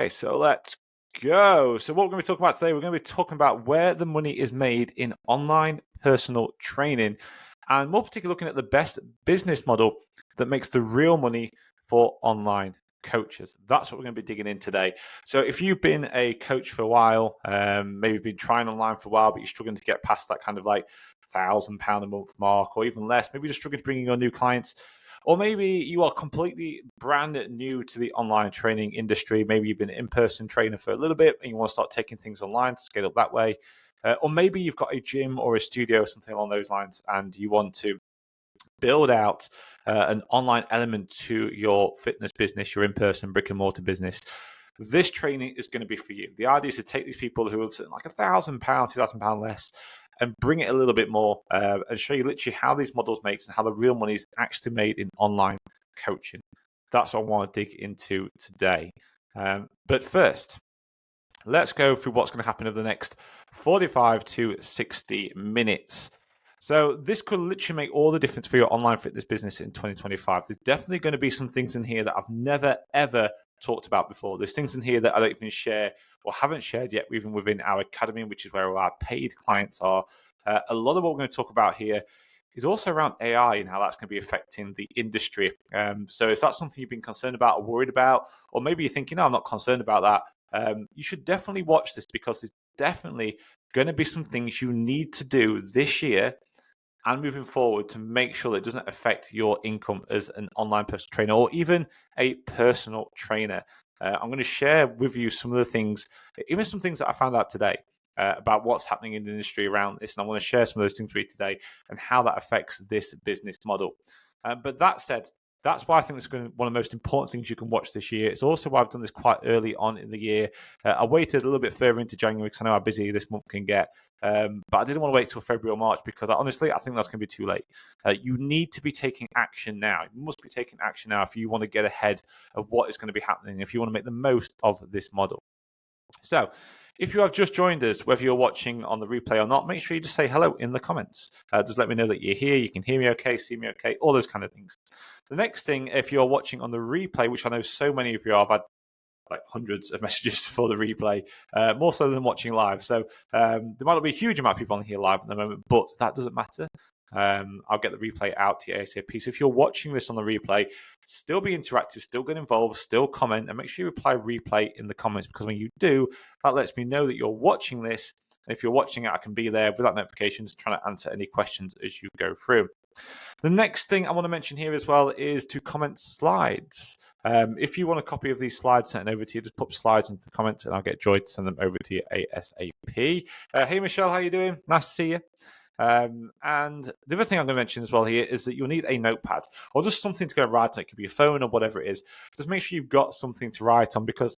Okay, so let's go. So what we're going to be talking about today, we're going to be talking about where the money is made in online personal training, and more particularly looking at the best business model that makes the real money for online coaches. That's what we're going to be digging in today. So if you've been a coach for a while, maybe you've been trying online for a while, but you're struggling to get past that kind of like £1,000 a month mark or even less, maybe you're just struggling to bring in your new clients. Or maybe you are completely brand new to the online training industry. Maybe you've been an in-person trainer for a little bit and you want to start taking things online to scale up that way. Or maybe you've got a gym or a studio or something along those lines and you want to build out an online element to your fitness business, your in-person brick and mortar business. This training is going to be for you. The idea is to take these people who are like £1,000, £2,000 less and bring it a little bit more and show you literally how these models make and how the real money is actually made in online coaching. That's what I want to dig into today. But first, let's go through what's going to happen over the next 45 to 60 minutes. So this could literally make all the difference for your online fitness business in 2025. There's definitely going to be some things in here that I've never, ever talked about before. There's things in here that I don't even share or haven't shared yet, even within our academy, which is where our paid clients are. A lot of what we're going to talk about here is also around AI and how that's going to be affecting the industry. So if that's something you've been concerned about or worried about, or maybe you're thinking, no, I'm not concerned about that, you should definitely watch this because there's definitely going to be some things you need to do this year and moving forward to make sure that it doesn't affect your income as an online personal trainer or even a personal trainer. I'm going to share with you some of the things, even some things that I found out today about what's happening in the industry around this. And I want to share some of those things with you today and how that affects this business model. But that said, that's why I think it's going to be one of the most important things you can watch this year. It's also why I've done this quite early on in the year. I waited a little bit further into January because I know how busy this month can get. But I didn't want to wait till February or March because honestly, I think that's going to be too late. You need to be taking action now. You must be taking action now if you want to get ahead of what is going to be happening, if you want to make the most of this model. So, if you have just joined us, whether you're watching on the replay or not, make sure you just say hello in the comments. Just let me know that you're here, you can hear me okay, see me okay, all those kind of things. The next thing, if you're watching on the replay, which I know so many of you are, I've had like hundreds of messages for the replay, more so than watching live. So there might not be a huge amount of people on here live at the moment, but that doesn't matter. I'll get the replay out to you ASAP. So if you're watching this on the replay, still be interactive, still get involved, still comment, and make sure you reply replay in the comments because when you do, that lets me know that you're watching this. And if you're watching it, I can be there without notifications, trying to answer any questions as you go through. The next thing I want to mention here as well is to comment slides. If you want a copy of these slides sent over to you, just put slides into the comments and I'll get Joy to send them over to you ASAP. Hey, Michelle, how you doing? Nice to see you. And the other thing I'm going to mention as well here is that you'll need a notepad or just something to go write on. It could be a phone or whatever it is. Just make sure you've got something to write on because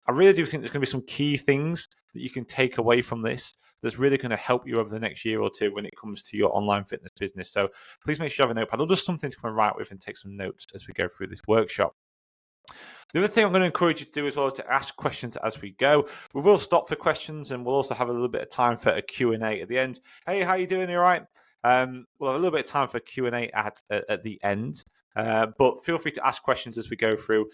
I really do think there's going to be some key things that you can take away from this that's really going to help you over the next year or two when it comes to your online fitness business. So please make sure you have a notepad or just something to come and write with and take some notes as we go through this workshop. The other thing I'm going to encourage you to do as well is to ask questions as we go. We will stop for questions and we'll also have a little bit of time for a Q&A at the end. Hey, how you doing? You all right? We'll have a little bit of time for Q&A at the end. But feel free to ask questions as we go through.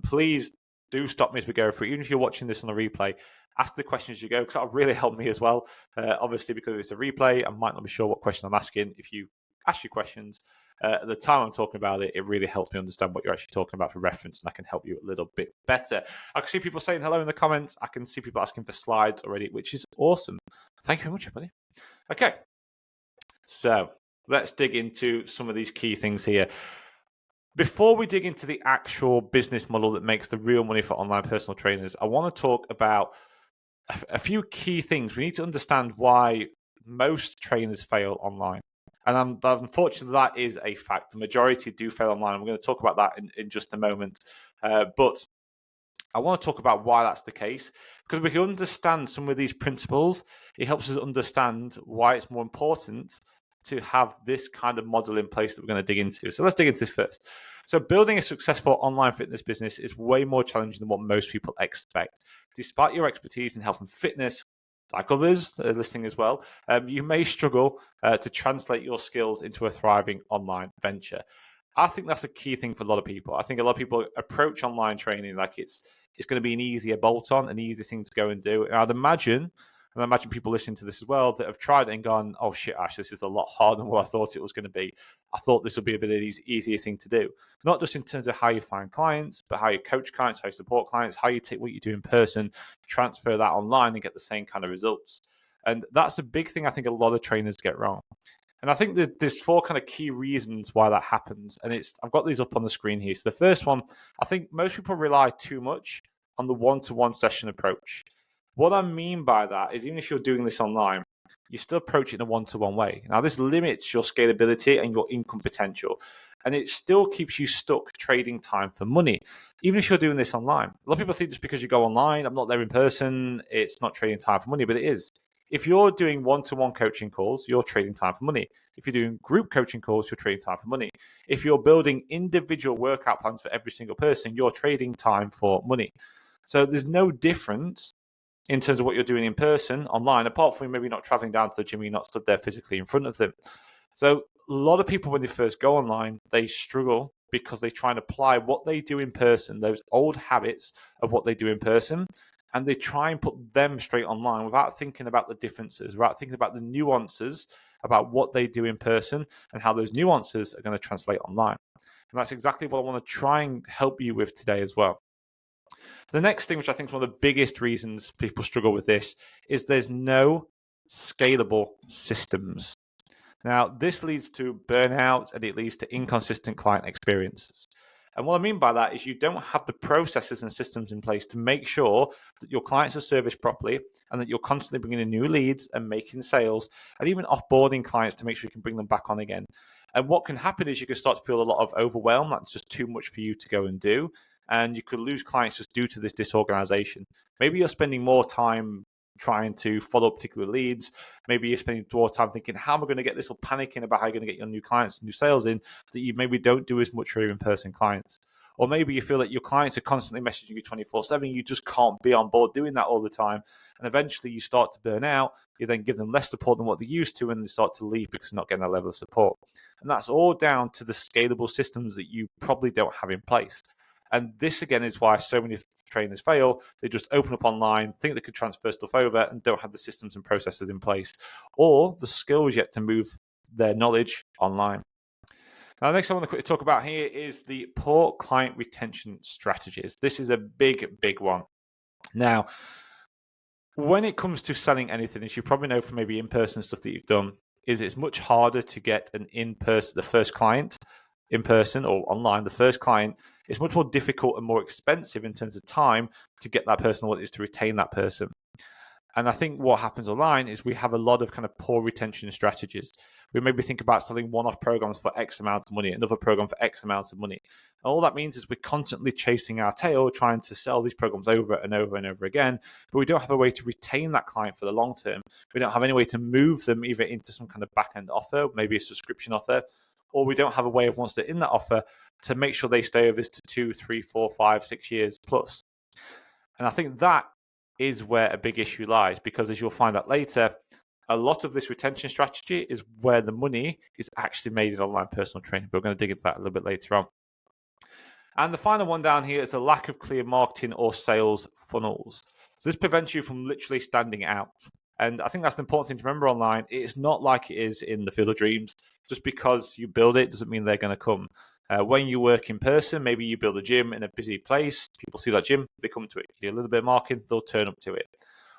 Please do stop me as we go through. Even if you're watching this on the replay, ask the questions as you go because that'll really help me as well. Obviously, because it's a replay, I might not be sure what question I'm asking. If you ask your questions, at the time I'm talking about it, it really helps me understand what you're actually talking about for reference, and I can help you a little bit better. I can see people saying hello in the comments. I can see people asking for slides already, which is awesome. Thank you very much, everybody. Okay, so let's dig into some of these key things here. Before we dig into the actual business model that makes the real money for online personal trainers, I want to talk about a few key things. We need to understand why most trainers fail online. And unfortunately, that is a fact. The majority do fail online. I'm going to talk about that in just a moment. But I want to talk about why that's the case. Because we can understand some of these principles, it helps us understand why it's more important to have this kind of model in place that we're going to dig into. So let's dig into this first. So building a successful online fitness business is way more challenging than what most people expect. Despite your expertise in health and fitness, like others listening as well, you may struggle to translate your skills into a thriving online venture. I think that's a key thing for a lot of people. I think a lot of people approach online training like it's it's going to be an easier bolt-on, an easy thing to go and do. And I imagine people listening to this as well that have tried it and gone, oh shit, Ash, this is a lot harder than what I thought it was going to be. I thought this would be a bit of an easier thing to do. Not just in terms of how you find clients, but how you coach clients, how you support clients, how you take what you do in person, transfer that online and get the same kind of results. And that's a big thing I think a lot of trainers get wrong. And I think there's 4 kind of key reasons why that happens. And I've got these up on the screen here. So the first one, I think most people rely too much on the one-to-one session approach. What I mean by that is even if you're doing this online, you still approach it in a one-to-one way. Now, this limits your scalability and your income potential. And it still keeps you stuck trading time for money, even if you're doing this online. A lot of people think just because you go online, I'm not there in person, it's not trading time for money, but it is. If you're doing one-to-one coaching calls, you're trading time for money. If you're doing group coaching calls, you're trading time for money. If you're building individual workout plans for every single person, you're trading time for money. So there's no difference in terms of what you're doing in person, online, apart from maybe not traveling down to the gym, you're not stood there physically in front of them. So a lot of people, when they first go online, they struggle because they try and apply what they do in person, those old habits of what they do in person, and they try and put them straight online without thinking about the differences, without thinking about the nuances about what they do in person and how those nuances are going to translate online. And that's exactly what I want to try and help you with today as well. The next thing, which I think is one of the biggest reasons people struggle with this, is there's no scalable systems. Now, this leads to burnout and it leads to inconsistent client experiences. And what I mean by that is you don't have the processes and systems in place to make sure that your clients are serviced properly and that you're constantly bringing in new leads and making sales and even offboarding clients to make sure you can bring them back on again. And what can happen is you can start to feel a lot of overwhelm. That's just too much for you to go and do. And you could lose clients just due to this disorganization. Maybe you're spending more time trying to follow particular leads. Maybe you're spending more time thinking, how am I going to get this, or panicking about how you're going to get your new clients and new sales in, that you maybe don't do as much for your in-person clients. Or maybe you feel that your clients are constantly messaging you 24/7. You just can't be on board doing that all the time. And eventually you start to burn out. You then give them less support than what they used to, and they start to leave because they're not getting that level of support. And that's all down to the scalable systems that you probably don't have in place. And this, again, is why so many trainers fail. They just open up online, think they could transfer stuff over, and don't have the systems and processes in place or the skills yet to move their knowledge online. Now, the next I want to quickly talk about here is the poor client retention strategies. This is a big, big one. Now, when it comes to selling anything, as you probably know from maybe in-person stuff that you've done, is it's much harder to get an in-person, the first client, in person or online, the first client. It's much more difficult and more expensive in terms of time to get that person, what it is to retain that person. And I think what happens online is we have a lot of kind of poor retention strategies. We maybe think about selling one-off programs for X amount of money, another program for X amount of money. And all that means is we're constantly chasing our tail, trying to sell these programs over and over and over again, but we don't have a way to retain that client for the long term. We don't have any way to move them either into some kind of back-end offer, maybe a subscription offer, or we don't have a way of, once they're in that offer, to make sure they stay with us to 2, 3, 4, 5, 6 years plus. And I think that is where a big issue lies, because as you'll find out later, a lot of this retention strategy is where the money is actually made in online personal training. But we're going to dig into that a little bit later on. And the final one down here is a lack of clear marketing or sales funnels. So this prevents you from literally standing out. And I think that's an important thing to remember online. It's not like it is in the Field of Dreams. Just because you build it doesn't mean they're going to come. When you work in person, maybe you build a gym in a busy place. People see that gym, they come to it. You do a little bit of marketing, they'll turn up to it.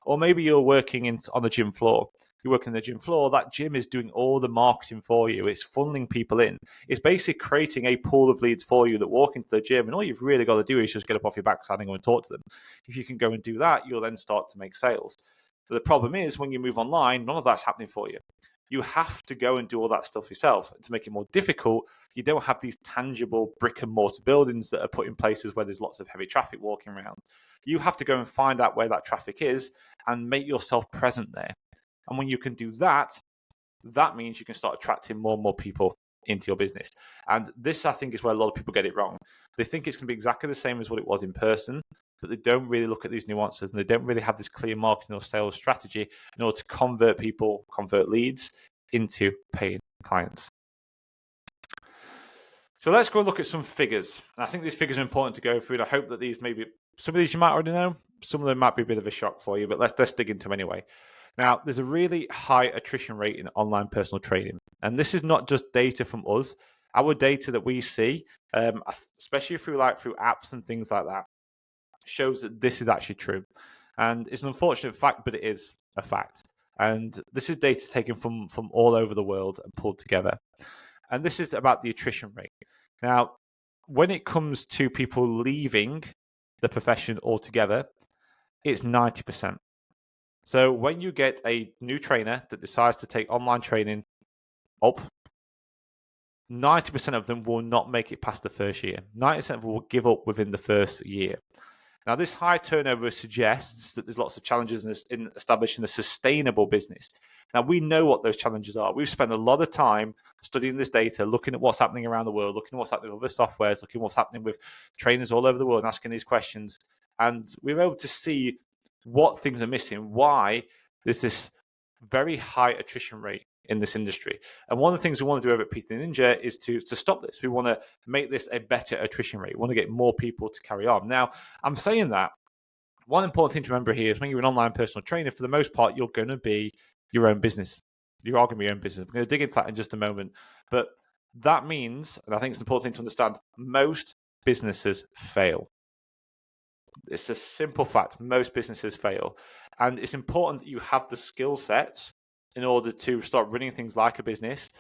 Or maybe you're working on the gym floor. You work in the gym floor, that gym is doing all the marketing for you. It's funneling people in. It's basically creating a pool of leads for you that walk into the gym, and all you've really got to do is just get up off your backside and go and talk to them. If you can go and do that, you'll then start to make sales. But the problem is when you move online, none of that's happening for you. You have to go and do all that stuff yourself. And to make it more difficult, you don't have these tangible brick and mortar buildings that are put in places where there's lots of heavy traffic walking around. You have to go and find out where that traffic is and make yourself present there. And when you can do that, that means you can start attracting more and more people into your business. And this, I think, is where a lot of people get it wrong. They think it's going to be exactly the same as what it was in person, but they don't really look at these nuances, and they don't really have this clear marketing or sales strategy in order to convert leads into paying clients. So let's go and look at some figures. And I think these figures are important to go through, and I hope that some of these you might already know, some of them might be a bit of a shock for you, but let's dig into them anyway. Now, there's a really high attrition rate in online personal training, and this is not just data from us. Our data that we see, especially through apps and things like that, shows that this is actually true. And it's an unfortunate fact, but it is a fact. And this is data taken from all over the world and pulled together. And this is about the attrition rate. Now, when it comes to people leaving the profession altogether, it's 90%. So when you get a new trainer that decides to take online training up, 90% of them will not make it past the first year. 90% of them will give up within the first year. Now, this high turnover suggests that there's lots of challenges in establishing a sustainable business. Now, we know what those challenges are. We've spent a lot of time studying this data, looking at what's happening around the world, looking at what's happening with other softwares, looking at what's happening with trainers all over the world and asking these questions. And we were able to see what things are missing, why there's this very high attrition rate in this industry. And one of the things we want to do over at PTD Ninja is to stop this. We want to make this a better attrition rate. We want to get more people to carry on. Now, I'm saying that one important thing to remember here is when you're an online personal trainer, for the most part, you're going to be your own business. You are going to be your own business. We're going to dig into that in just a moment. But that means, and I think it's an important thing to understand, most businesses fail. It's a simple fact. Most businesses fail. And it's important that you have the skill sets in order to start running things like a business,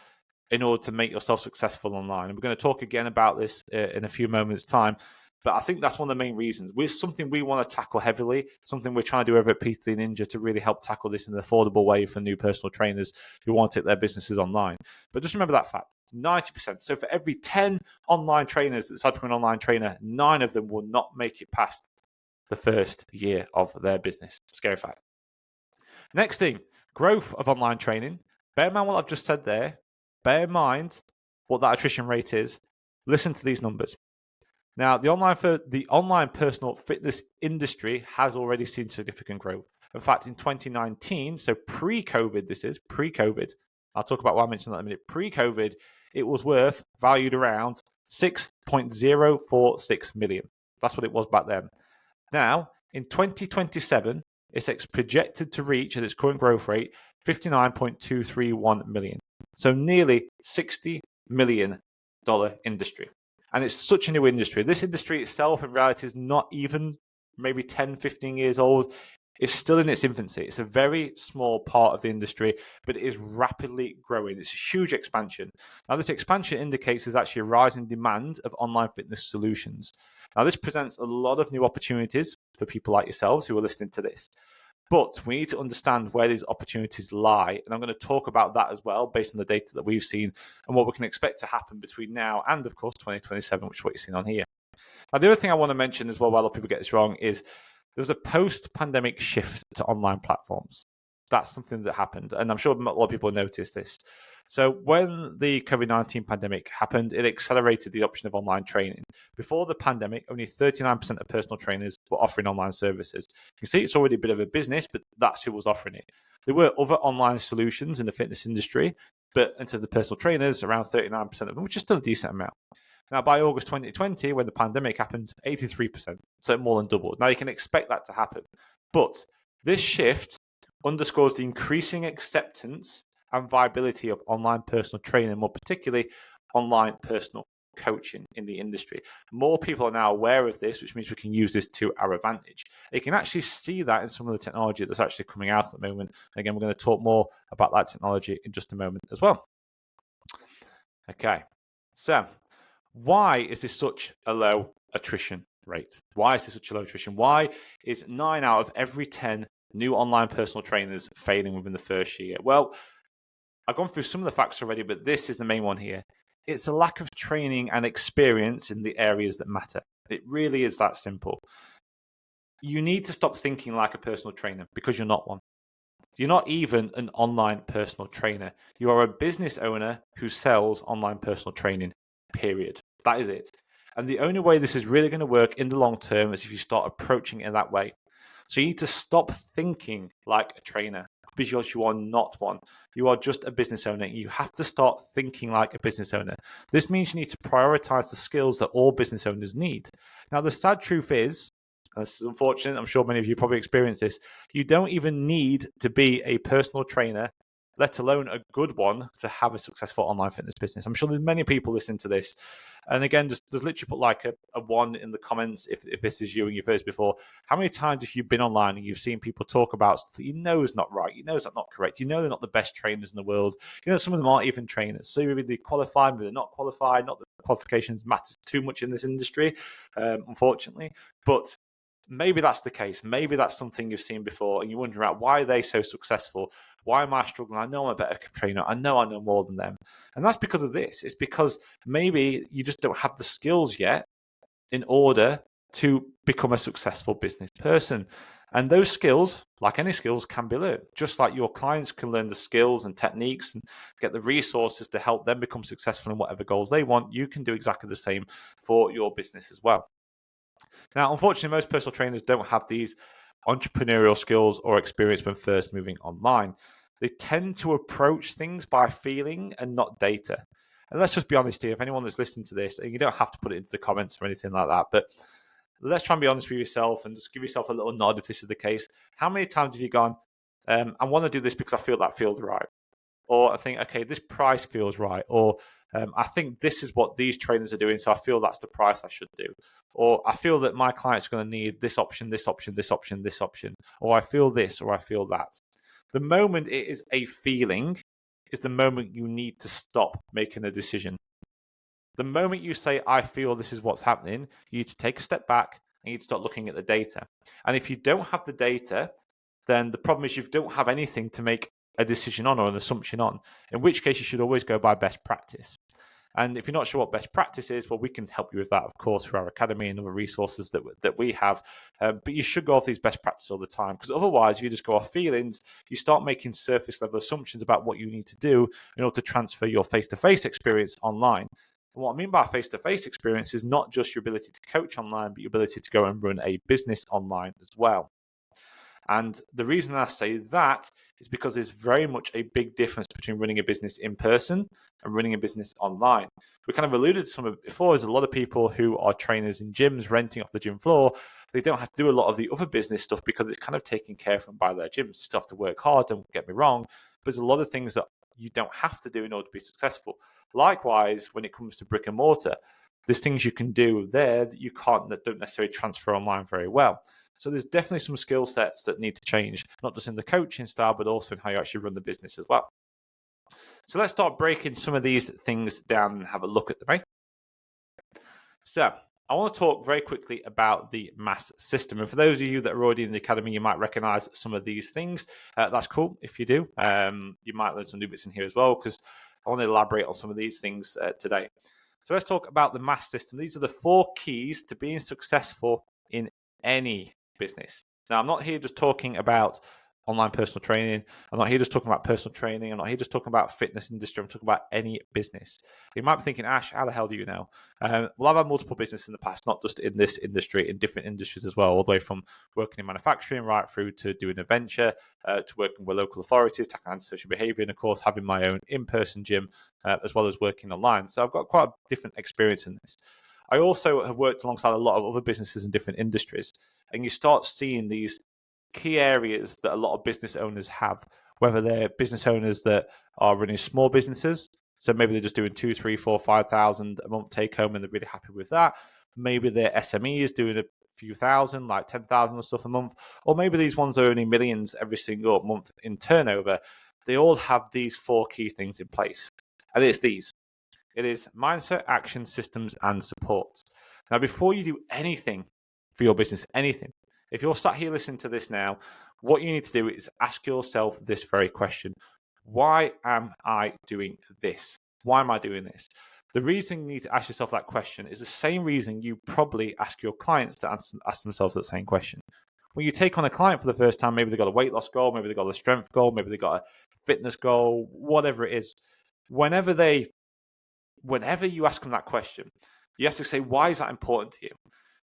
in order to make yourself successful online. And we're going to talk again about this in a few moments' time. But I think that's one of the main reasons. It's something we want to tackle heavily, something we're trying to do over at PTD Ninja to really help tackle this in an affordable way for new personal trainers who want to take their businesses online. But just remember that fact, 90%. So for every 10 online trainers that decide to become an online trainer, 9 of them will not make it past the first year of their business. Scary fact. Next thing, growth of online training. Bear in mind what I've just said there. Bear in mind what that attrition rate is. Listen to these numbers. Now, the online personal fitness industry has already seen significant growth. In fact, in 2019, so pre-COVID, pre-COVID. I'll talk about why I mentioned that in a minute. Pre-COVID, it was valued around 6.046 million. That's what it was back then. Now, in 2027, it's projected to reach, at its current growth rate, $59.231 million. So nearly $60 million industry. And it's such a new industry. This industry itself, in reality, is not even maybe 10, 15 years old. It's still in its infancy. It's a very small part of the industry, but it is rapidly growing. It's a huge expansion. Now, this expansion indicates there's actually a rising demand of online fitness solutions. Now, this presents a lot of new opportunities for people like yourselves who are listening to this. But we need to understand where these opportunities lie. And I'm going to talk about that as well, based on the data that we've seen and what we can expect to happen between now and, of course, 2027, which is what you're seeing on here. Now, the other thing I want to mention as well, while a lot of people get this wrong, is there's a post-pandemic shift to online platforms. That's something that happened. And I'm sure a lot of people noticed this. So when the COVID-19 pandemic happened, it accelerated the adoption of online training. Before the pandemic, only 39% of personal trainers were offering online services. You can see it's already a bit of a business, but that's who was offering it. There were other online solutions in the fitness industry, but in terms of the personal trainers, around 39% of them, which is still a decent amount. Now, by August 2020, when the pandemic happened, 83%, so more than doubled. Now, you can expect that to happen. But this shift underscores the increasing acceptance and viability of online personal training, more particularly online personal coaching in the industry. More people are now aware of this, which means we can use this to our advantage. You can actually see that in some of the technology that's actually coming out at the moment. Again, we're going to talk more about that technology in just a moment as well. Okay, so why is this such a low attrition rate? Why is this such a low attrition? Why is 9 out of every 10 new online personal trainers failing within the first year? Well, I've gone through some of the facts already, but this is the main one here. It's a lack of training and experience in the areas that matter. It really is that simple. You need to stop thinking like a personal trainer, because you're not one. You're not even an online personal trainer. You are a business owner who sells online personal training, period. That is it. And the only way this is really going to work in the long term is if you start approaching it in that way. So you need to stop thinking like a trainer. because you are not one. You are just a business owner. You have to start thinking like a business owner. This means you need to prioritize the skills that all business owners need. Now, the sad truth is, and this is unfortunate, I'm sure many of you probably experience this, you don't even need to be a personal trainer, let alone a good one, to have a successful online fitness business. I'm sure there's many people listening to this. And again, just literally put like a one in the comments if this is you and you've heard this before. How many times have you been online and you've seen people talk about stuff that you know is not right? You know is not correct. You know they're not the best trainers in the world. You know some of them aren't even trainers. So maybe they're qualified, maybe they're not qualified. Not that qualifications matters too much in this industry, unfortunately. But maybe that's the case. Maybe that's something you've seen before and you're wondering about why are they so successful? Why am I struggling? I know I'm a better trainer. I know more than them. And that's because of this. It's because maybe you just don't have the skills yet in order to become a successful business person. And those skills, like any skills, can be learned. Just like your clients can learn the skills and techniques and get the resources to help them become successful in whatever goals they want, you can do exactly the same for your business as well. Now, unfortunately, most personal trainers don't have these entrepreneurial skills or experience when first moving online. They tend to approach things by feeling and not data. And let's just be honest here, if anyone that's listening to this, and you don't have to put it into the comments or anything like that, but let's try and be honest with yourself and just give yourself a little nod if this is the case. How many times have you gone, I want to do this because I feel that feels right? Or I think, okay, this price feels right. Or I think this is what these trainers are doing, so I feel that's the price I should do. Or I feel that my client's going to need this option, this option, this option, this option. Or I feel this, or I feel that. The moment it is a feeling is the moment you need to stop making a decision. The moment you say, I feel this is what's happening, you need to take a step back and you need to start looking at the data. And if you don't have the data, then the problem is you don't have anything to make a decision on or an assumption on, in which case you should always go by best practice. And if you're not sure what best practice is, well, we can help you with that, of course, through our academy and other resources that we have. But you should go off these best practices all the time, because otherwise, if you just go off feelings, you start making surface level assumptions about what you need to do in order to transfer your face-to-face experience online. And what I mean by face-to-face experience is not just your ability to coach online, but your ability to go and run a business online as well. And the reason I say that is because there's very much a big difference between running a business in person and running a business online. We kind of alluded to some of it before. There's a lot of people who are trainers in gyms renting off the gym floor. They don't have to do a lot of the other business stuff because it's kind of taken care of them by their gyms. They still have to work hard, don't get me wrong, but there's a lot of things that you don't have to do in order to be successful. Likewise, when it comes to brick and mortar, there's things you can do there that you can't, that don't necessarily transfer online very well. So there's definitely some skill sets that need to change, not just in the coaching style, but also in how you actually run the business as well. So let's start breaking some of these things down and have a look at them, right? So I want to talk very quickly about the MAS system. And for those of you that are already in the academy, you might recognize some of these things. That's cool if you do. You might learn some new bits in here as well, because I want to elaborate on some of these things today. So let's talk about the MAS system. These are the 4 keys to being successful in any business. Now, I'm not here just talking about online personal training. I'm not here just talking about personal training. I'm not here just talking about fitness industry. I'm talking about any business. You might be thinking, Ash, how the hell do you know? Well, I've had multiple businesses in the past, not just in this industry, in different industries as well, all the way from working in manufacturing right through to doing a venture, to working with local authorities, tackling antisocial behavior, and of course, having my own in-person gym, as well as working online. So I've got quite a different experience in this. I also have worked alongside a lot of other businesses in different industries, and you start seeing these key areas that a lot of business owners have, whether they're business owners that are running small businesses. So maybe they're just doing 2, 3, 4, 5,000 a month take home and they're really happy with that. Maybe their SME is doing a few thousand, like 10,000 or stuff a month. Or maybe these ones are earning millions every single month in turnover. They all have these 4 key things in place. And it's these. It is mindset, action, systems, and support. Now, before you do anything for your business, anything, if you're sat here listening to this now, what you need to do is ask yourself this very question. Why am I doing this? Why am I doing this? The reason you need to ask yourself that question is the same reason you probably ask your clients to ask themselves that same question. When you take on a client for the first time, maybe they've got a weight loss goal, maybe they've got a strength goal, maybe they've got a fitness goal, whatever it is. Whenever you ask them that question, you have to say, why is that important to you?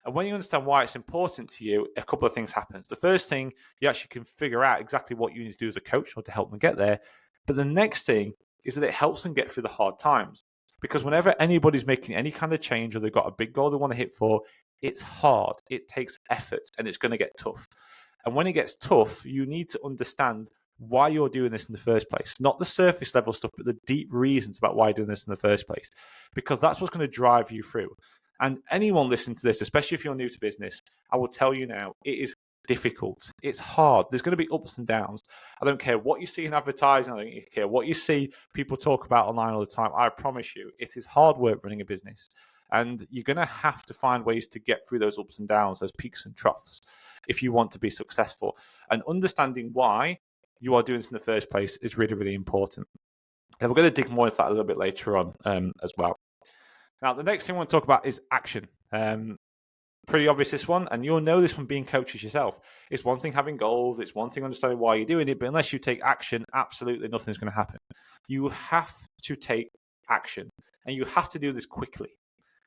And when you understand why it's important to you, a couple of things happen. The first thing, you actually can figure out exactly what you need to do as a coach or to help them get there. But the next thing is that it helps them get through the hard times. Because whenever anybody's making any kind of change or they've got a big goal they want to hit for, it's hard, it takes effort, and it's going to get tough. And when it gets tough, you need to understand why you're doing this in the first place. Not the surface level stuff, but the deep reasons about why you're doing this in the first place. Because that's what's going to drive you through. And anyone listening to this, especially if you're new to business, I will tell you now, it is difficult. It's hard. There's going to be ups and downs. I don't care what you see in advertising. I don't care what you see people talk about online all the time. I promise you, it is hard work running a business. And you're going to have to find ways to get through those ups and downs, those peaks and troughs, if you want to be successful. And understanding why you are doing this in the first place is really, really important. And we're going to dig more into that a little bit later on as well. Now, the next thing I want to talk about is action. Pretty obvious, this one, and you'll know this from being coaches yourself. It's one thing having goals, it's one thing understanding why you're doing it, but unless you take action, absolutely nothing's going to happen. You have to take action, and you have to do this quickly.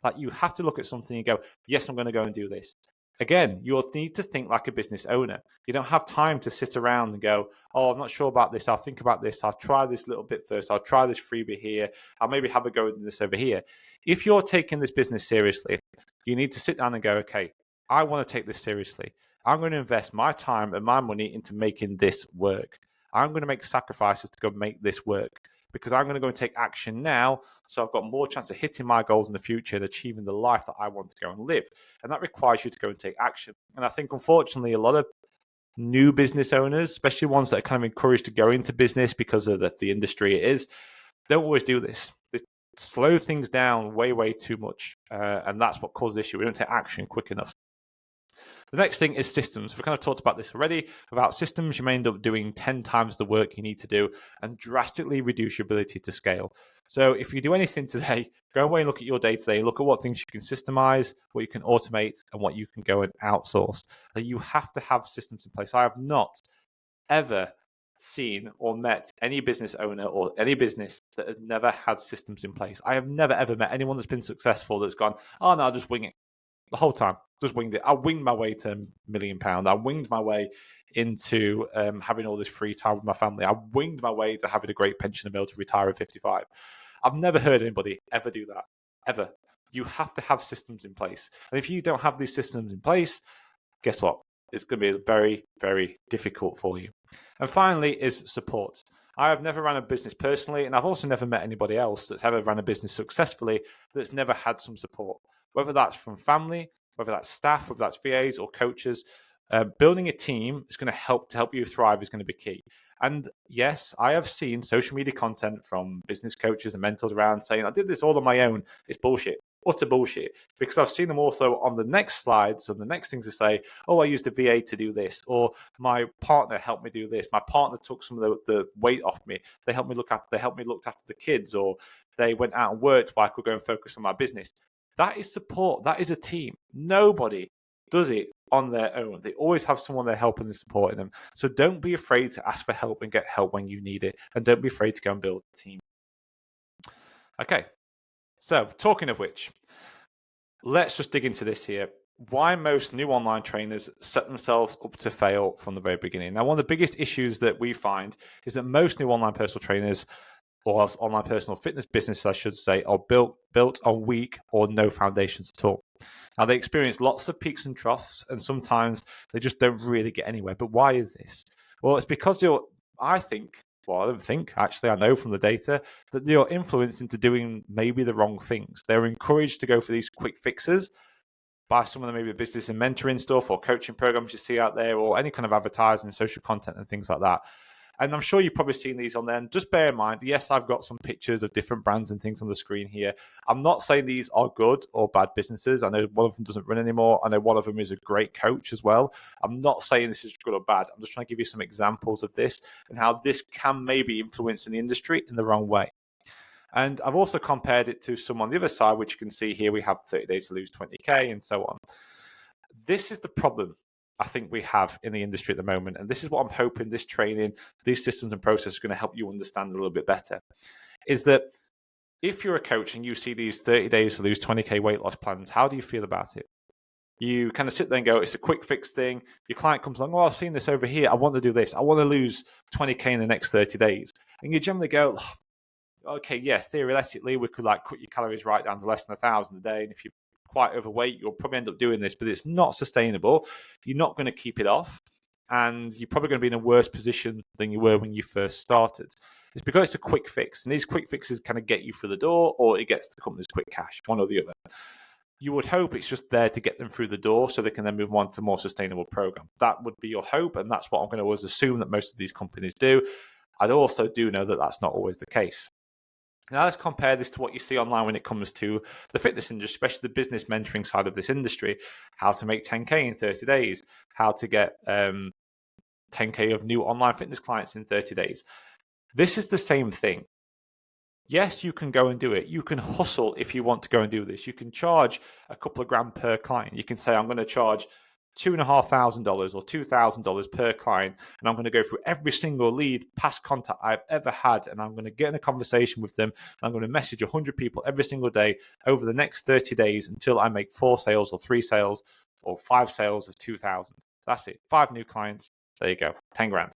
Like, you have to look at something and go, yes, I'm going to go and do this. Again, you'll need to think like a business owner. You don't have time to sit around and go, oh, I'm not sure about this. I'll think about this. I'll try this little bit first. I'll try this freebie here. I'll maybe have a go at this over here. If you're taking this business seriously, you need to sit down and go, okay, I want to take this seriously. I'm going to invest my time and my money into making this work. I'm going to make sacrifices to go make this work, because I'm going to go and take action now, so I've got more chance of hitting my goals in the future and achieving the life that I want to go and live. And that requires you to go and take action. And I think, unfortunately, a lot of new business owners, especially ones that are kind of encouraged to go into business because of the industry it is, don't always do this. They slow things down way, way too much. And that's what causes the issue. We don't take action quick enough. The next thing is systems. We've kind of talked about this already. Without systems, you may end up doing 10 times the work you need to do and drastically reduce your ability to scale. So if you do anything today, go away and look at your day-to-day, look at what things you can systemize, what you can automate, and what you can go and outsource. You have to have systems in place. I have not ever seen or met any business owner or any business that has never had systems in place. I have never, ever met anyone that's been successful that's gone, oh no, I'll just wing it. The whole time, just winged it. I winged my way to £1 million. I winged my way into having all this free time with my family. I winged my way to having a great pension and be able to retire at 55. I've never heard anybody ever do that, ever. You have to have systems in place. And if you don't have these systems in place, guess what? It's going to be very, very difficult for you. And finally is support. I have never run a business personally, and I've also never met anybody else that's ever run a business successfully that's never had some support. Whether that's from family, whether that's staff, whether that's VAs or coaches, building a team is going to help you thrive is going to be key. And yes, I have seen social media content from business coaches and mentors around saying, I did this all on my own. It's bullshit, utter bullshit. Because I've seen them also on the next slides and the next things to say, oh, I used a VA to do this, or my partner helped me do this. My partner took some of the weight off me. They helped me look after the kids, or they went out and worked while I could go and focus on my business. That is support. That is a team. Nobody does it on their own. They always have someone there helping and supporting them. So don't be afraid to ask for help and get help when you need it. And don't be afraid to go and build a team. Okay. So talking of which, let's just dig into this here. Why most new online trainers set themselves up to fail from the very beginning. Now, one of the biggest issues that we find is that most new online personal trainers, or online personal fitness businesses, I should say, are built on weak or no foundations at all. Now, they experience lots of peaks and troughs, and sometimes they just don't really get anywhere. But why is this? Well, it's because I know from the data that you're influenced into doing maybe the wrong things. They're encouraged to go for these quick fixes by some of the maybe business and mentoring stuff or coaching programs you see out there, or any kind of advertising, social content and things like that. And I'm sure you've probably seen these on there. And just bear in mind, yes, I've got some pictures of different brands and things on the screen here. I'm not saying these are good or bad businesses. I know one of them doesn't run anymore. I know one of them is a great coach as well. I'm not saying this is good or bad. I'm just trying to give you some examples of this and how this can maybe influence the industry in the wrong way. And I've also compared it to some on the other side, which you can see here. We have 30 days to lose 20K and so on. This is the problem I think we have in the industry at the moment. And this is what I'm hoping this training, these systems and processes are going to help you understand a little bit better, is that if you're a coach and you see these 30 days to lose 20K weight loss plans, how do you feel about it? You kind of sit there and go, it's a quick fix thing. Your client comes along, oh, I've seen this over here. I want to do this. I want to lose 20K in the next 30 days. And you generally go, okay, yeah, theoretically, we could like cut your calories right down to less than 1,000 a day. And if you're quite overweight, you'll probably end up doing this, but it's not sustainable. You're not going to keep it off. And you're probably going to be in a worse position than you were when you first started. It's because it's a quick fix. And these quick fixes kind of get you through the door, or it gets the company's quick cash, one or the other. You would hope it's just there to get them through the door so they can then move on to a more sustainable program. That would be your hope, and that's what I'm going to always assume that most of these companies do. I also do know that that's not always the case. Now let's compare this to what you see online when it comes to the fitness industry, especially the business mentoring side of this industry. How to make 10K in 30 days, how to get 10K of new online fitness clients in 30 days. This is the same thing. Yes, you can go and do it. You can hustle if you want to go and do this. You can charge a couple of grand per client. You can say, I'm going to charge $2,500 or $2,000 per client, and I'm going to go through every single lead, past contact I've ever had, and I'm going to get in a conversation with them. I'm going to message 100 people every single day over the next 30 days until I make 4 sales or 3 sales or 5 sales of 2,000. That's it. 5 new clients. There you go. 10 grand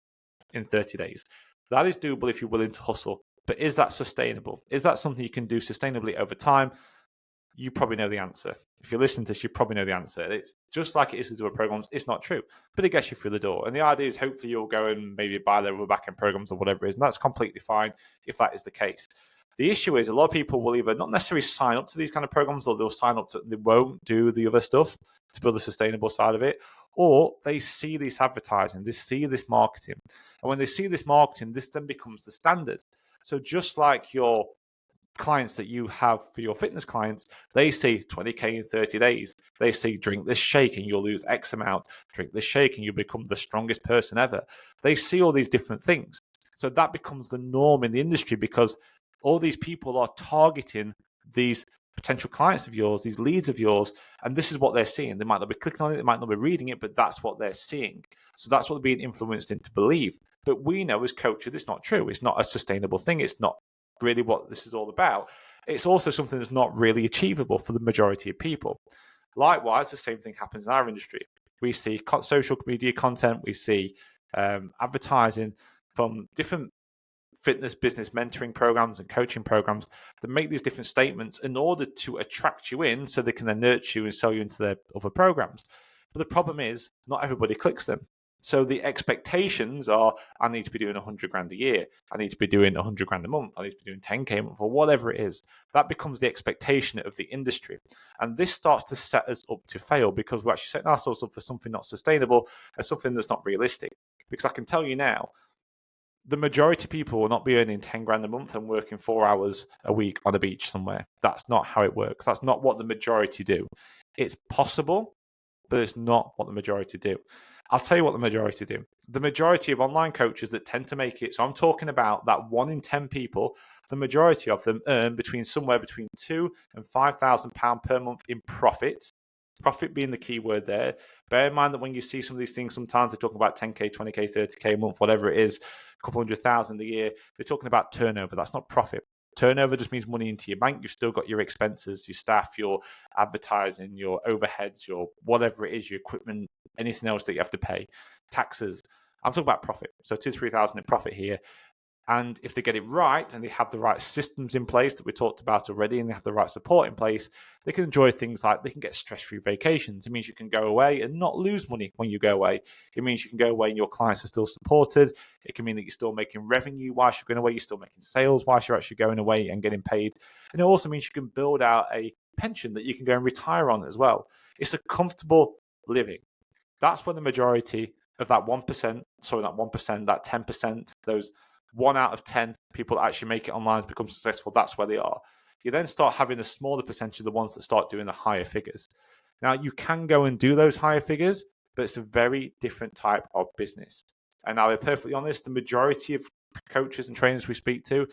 in 30 days. That is doable if you're willing to hustle. But is that sustainable? Is that something you can do sustainably over time? You probably know the answer. If you listen to this, you probably know the answer. It's just like it is to do with programs. It's not true, but it gets you through the door. And the idea is hopefully you'll go and maybe buy their back-end programs or whatever it is. And that's completely fine if that is the case. The issue is a lot of people will either not necessarily sign up to these kind of programs, or they'll sign up to, they won't do the other stuff to build the sustainable side of it, or they see this advertising, they see this marketing. And when they see this marketing, this then becomes the standard. So just like your clients that you have for your fitness clients, they see 20K in 30 days. They see drink this shake and you'll lose X amount. Drink this shake and you'll become the strongest person ever. They see all these different things. So that becomes the norm in the industry because all these people are targeting these potential clients of yours, these leads of yours, and this is what they're seeing. They might not be clicking on it, they might not be reading it, but that's what they're seeing. So that's what they're being influenced into believe. But we know as coaches, it's not true. It's not a sustainable thing. It's not really what this is all about. It's also something that's not really achievable for the majority of people. Likewise, the same thing happens in our industry. We see social media content, we see advertising from different fitness business mentoring programs and coaching programs that make these different statements in order to attract you in so they can then nurture you and sell you into their other programs. But the problem is not everybody clicks them. So the expectations are, I need to be doing 100 grand a year. I need to be doing 100 grand a month. I need to be doing 10K a month or whatever it is. That becomes the expectation of the industry. And this starts to set us up to fail because we're actually setting ourselves up for something not sustainable and something that's not realistic. Because I can tell you now, the majority of people will not be earning 10 grand a month and working 4 hours a week on a beach somewhere. That's not how it works. That's not what the majority do. It's possible, but it's not what the majority do. I'll tell you what the majority do. The majority of online coaches that tend to make it, so I'm talking about that 1 in 10 people, the majority of them earn somewhere between £2,000 and £5,000 per month in profit. Profit being the key word there. Bear in mind that when you see some of these things, sometimes they're talking about 10K, 20K, 30K a month, whatever it is, a couple 100,000 a year. They're talking about turnover. That's not profit. Turnover just means money into your bank. You've still got your expenses, your staff, your advertising, your overheads, your whatever it is, your equipment, anything else that you have to pay, taxes. I'm talking about profit. So 2,000 to 3,000 in profit here. And if they get it right and they have the right systems in place that we talked about already and they have the right support in place, they can enjoy things like they can get stress-free vacations. It means you can go away and not lose money when you go away. It means you can go away and your clients are still supported. It can mean that you're still making revenue whilst you're going away. You're still making sales whilst you're actually going away and getting paid. And it also means you can build out a pension that you can go and retire on as well. It's a comfortable living. That's where the majority of that 1%, that 10%, those 1 out of 10 people that actually make it online become successful, that's where they are. You then start having a smaller percentage of the ones that start doing the higher figures. Now, you can go and do those higher figures, but it's a very different type of business. And I'll be perfectly honest, the majority of coaches and trainers we speak to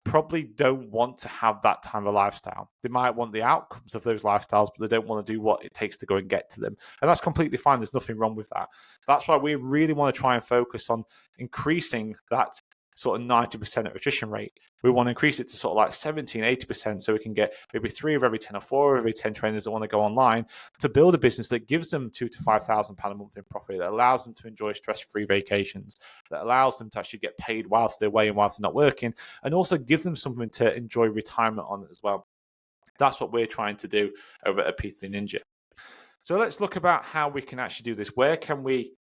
probably don't want to have that type of lifestyle. They might want the outcomes of those lifestyles, but they don't want to do what it takes to go and get to them. And that's completely fine. There's nothing wrong with that. That's why we really want to try and focus on increasing that sort of 90% attrition rate. We want to increase it to sort of like 70 and 80% so we can get maybe 3 of every 10 or 4 of every 10 trainers that want to go online to build a business that gives them £2,000 to £5,000 a month in profit, that allows them to enjoy stress-free vacations, that allows them to actually get paid whilst they're away and whilst they're not working, and also give them something to enjoy retirement on as well. That's what we're trying to do over at PTD Ninja. So let's look about how we can actually do this. Where can we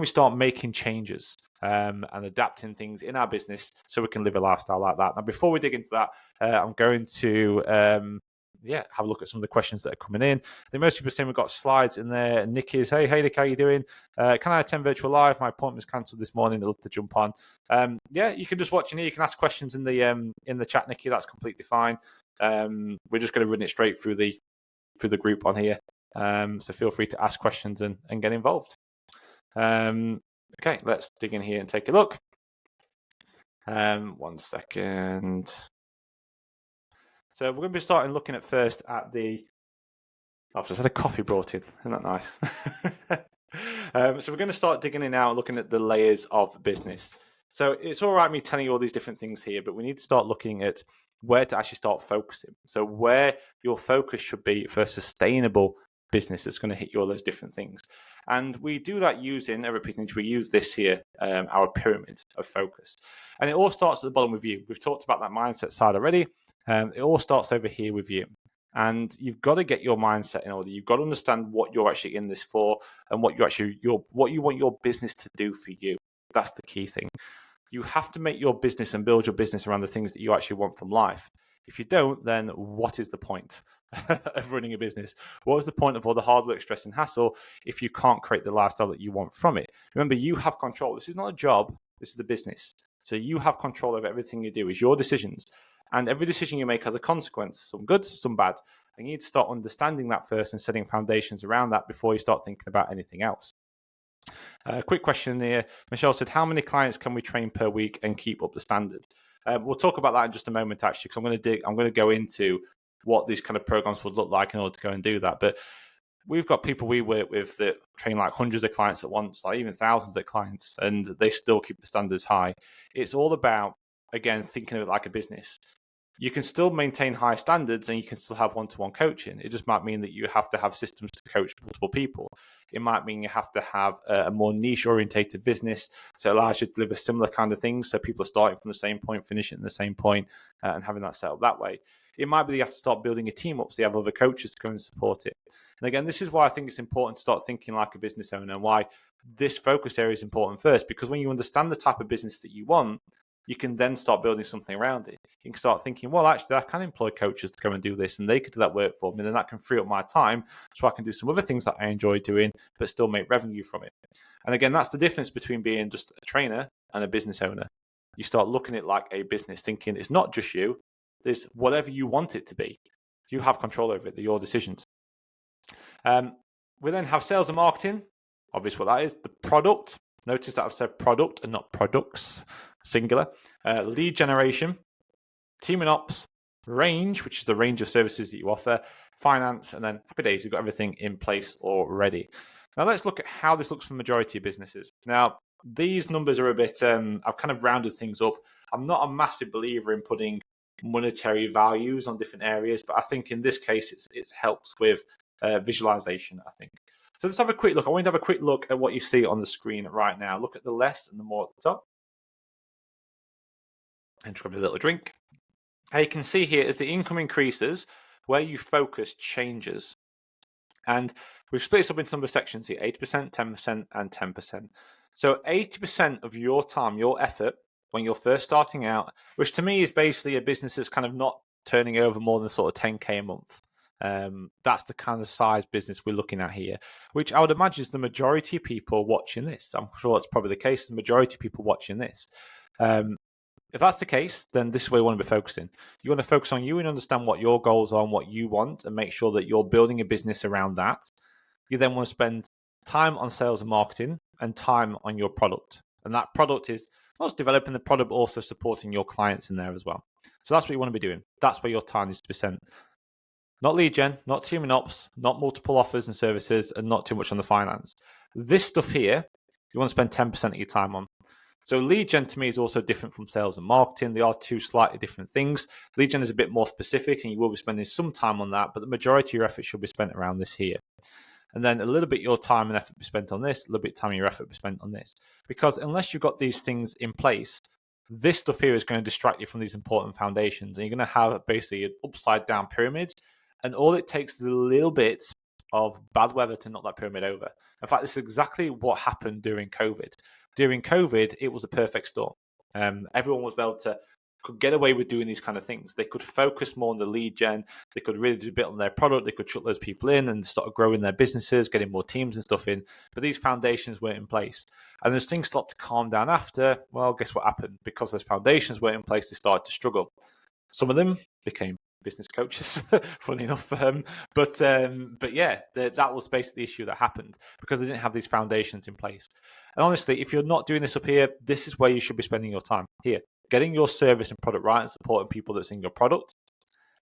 start making changes and adapting things in our business so we can live a lifestyle like that? Now, before we dig into that, I'm going to have a look at some of the questions that are coming in. I think most people are saying we've got slides in there. Nick is, hey Nick, how you doing? Can I attend virtual live? My appointment was cancelled this morning. I'd love to jump on. You can just watch in here. You can ask questions in the chat, Nikki. That's completely fine. We're just going to run it straight through the group on here. So feel free to ask questions and get involved. Okay, let's dig in here and take a look. 1 second. So we're going to be starting looking at first at I've just had a coffee brought in. Isn't that nice? So we're going to start digging in now and looking at the layers of business. So it's all right me telling you all these different things here, but we need to start looking at where to actually start focusing. So where your focus should be for a sustainable business that's going to hit you all those different things. And we do that using, we use this here, our pyramid of focus. And it all starts at the bottom with you. We've talked about that mindset side already. It all starts over here with you. And you've got to get your mindset in order. You've got to understand what you're actually in this for and what you want your business to do for you. That's the key thing. You have to make your business and build your business around the things that you actually want from life. If you don't, then what is the point of running a business? What is the point of all the hard work, stress, and hassle if you can't create the lifestyle that you want from it? Remember, you have control. This is not a job. This is the business. So you have control over everything you do. It's your decisions. And every decision you make has a consequence, some good, some bad. And you need to start understanding that first and setting foundations around that before you start thinking about anything else. Quick question here. Michelle said, how many clients can we train per week and keep up the standard? We'll talk about that in just a moment, actually, because I'm going to go into what these kind of programs would look like in order to go and do that. But we've got people we work with that train like hundreds of clients at once, like even thousands of clients, and they still keep the standards high. It's all about, again, thinking of it like a business. You can still maintain high standards and you can still have one-to-one coaching. It just might mean that you have to have systems to coach multiple people. It might mean you have to have a more niche-orientated business so it allows you to deliver similar kind of things. So people are starting from the same point, finishing at the same point, and having that set up that way. It might be that you have to start building a team up so you have other coaches to come and support it. And again, this is why I think it's important to start thinking like a business owner and why this focus area is important first, because when you understand the type of business that you want, you can then start building something around it. You can start thinking, well, actually, I can employ coaches to come and do this, and they could do that work for me, and then that can free up my time so I can do some other things that I enjoy doing, but still make revenue from it. And again, that's the difference between being just a trainer and a business owner. You start looking at it like a business, thinking it's not just you, there's whatever you want it to be. You have control over it, they're your decisions. We then have sales and marketing. Obviously, what that is, the product. Notice that I've said product and not products, singular. Lead generation, team and ops, range, which is the range of services that you offer, finance, and then happy days, you've got everything in place already. Now let's look at how this looks for majority of businesses. Now, these numbers are a bit, I've kind of rounded things up. I'm not a massive believer in putting monetary values on different areas, but I think in this case, it helps with visualization, I think. So let's have a quick look. I want you to have a quick look at what you see on the screen right now. Look at the less and the more at the top. And just grab a little drink. Now you can see here as the income increases, where you focus changes. And we've split this up into a number of sections here, 80%, 10%, and 10%. So 80% of your time, your effort, when you're first starting out, which to me is basically a business that's kind of not turning over more than sort of 10K a month. That's the kind of size business we're looking at here, which I would imagine is the majority of people watching this. I'm sure that's probably the case, the majority of people watching this. If that's the case, then this is where you want to be focusing. You want to focus on you and understand what your goals are and what you want and make sure that you're building a business around that. You then want to spend time on sales and marketing and time on your product. And that product is not just developing the product, but also supporting your clients in there as well. So that's what you want to be doing. That's where your time needs to be spent. Not lead gen, not team and ops, not multiple offers and services, and not too much on the finance. This stuff here, you want to spend 10% of your time on. So lead gen to me is also different from sales and marketing. They are two slightly different things. Lead gen is a bit more specific and you will be spending some time on that, but the majority of your effort should be spent around this here. And then a little bit your time and effort be spent on this, a little bit of time and your effort be spent on this. Because unless you've got these things in place, this stuff here is going to distract you from these important foundations. And you're going to have basically an upside down pyramid. And all it takes is a little bit of bad weather to knock that pyramid over. In fact, this is exactly what happened during COVID. During COVID, it was a perfect storm. Everyone was able to could get away with doing these kind of things. They could focus more on the lead gen. They could really do a bit on their product. They could shut those people in and start growing their businesses, getting more teams and stuff in. But these foundations weren't in place. And as things start to calm down after, well, guess what happened? Because those foundations weren't in place, they started to struggle. Some of them became business coaches, funny enough. But yeah, that was basically the issue that happened because they didn't have these foundations in place. And honestly, if you're not doing this up here, this is where you should be spending your time here. Getting your service and product right and supporting people that's in your product,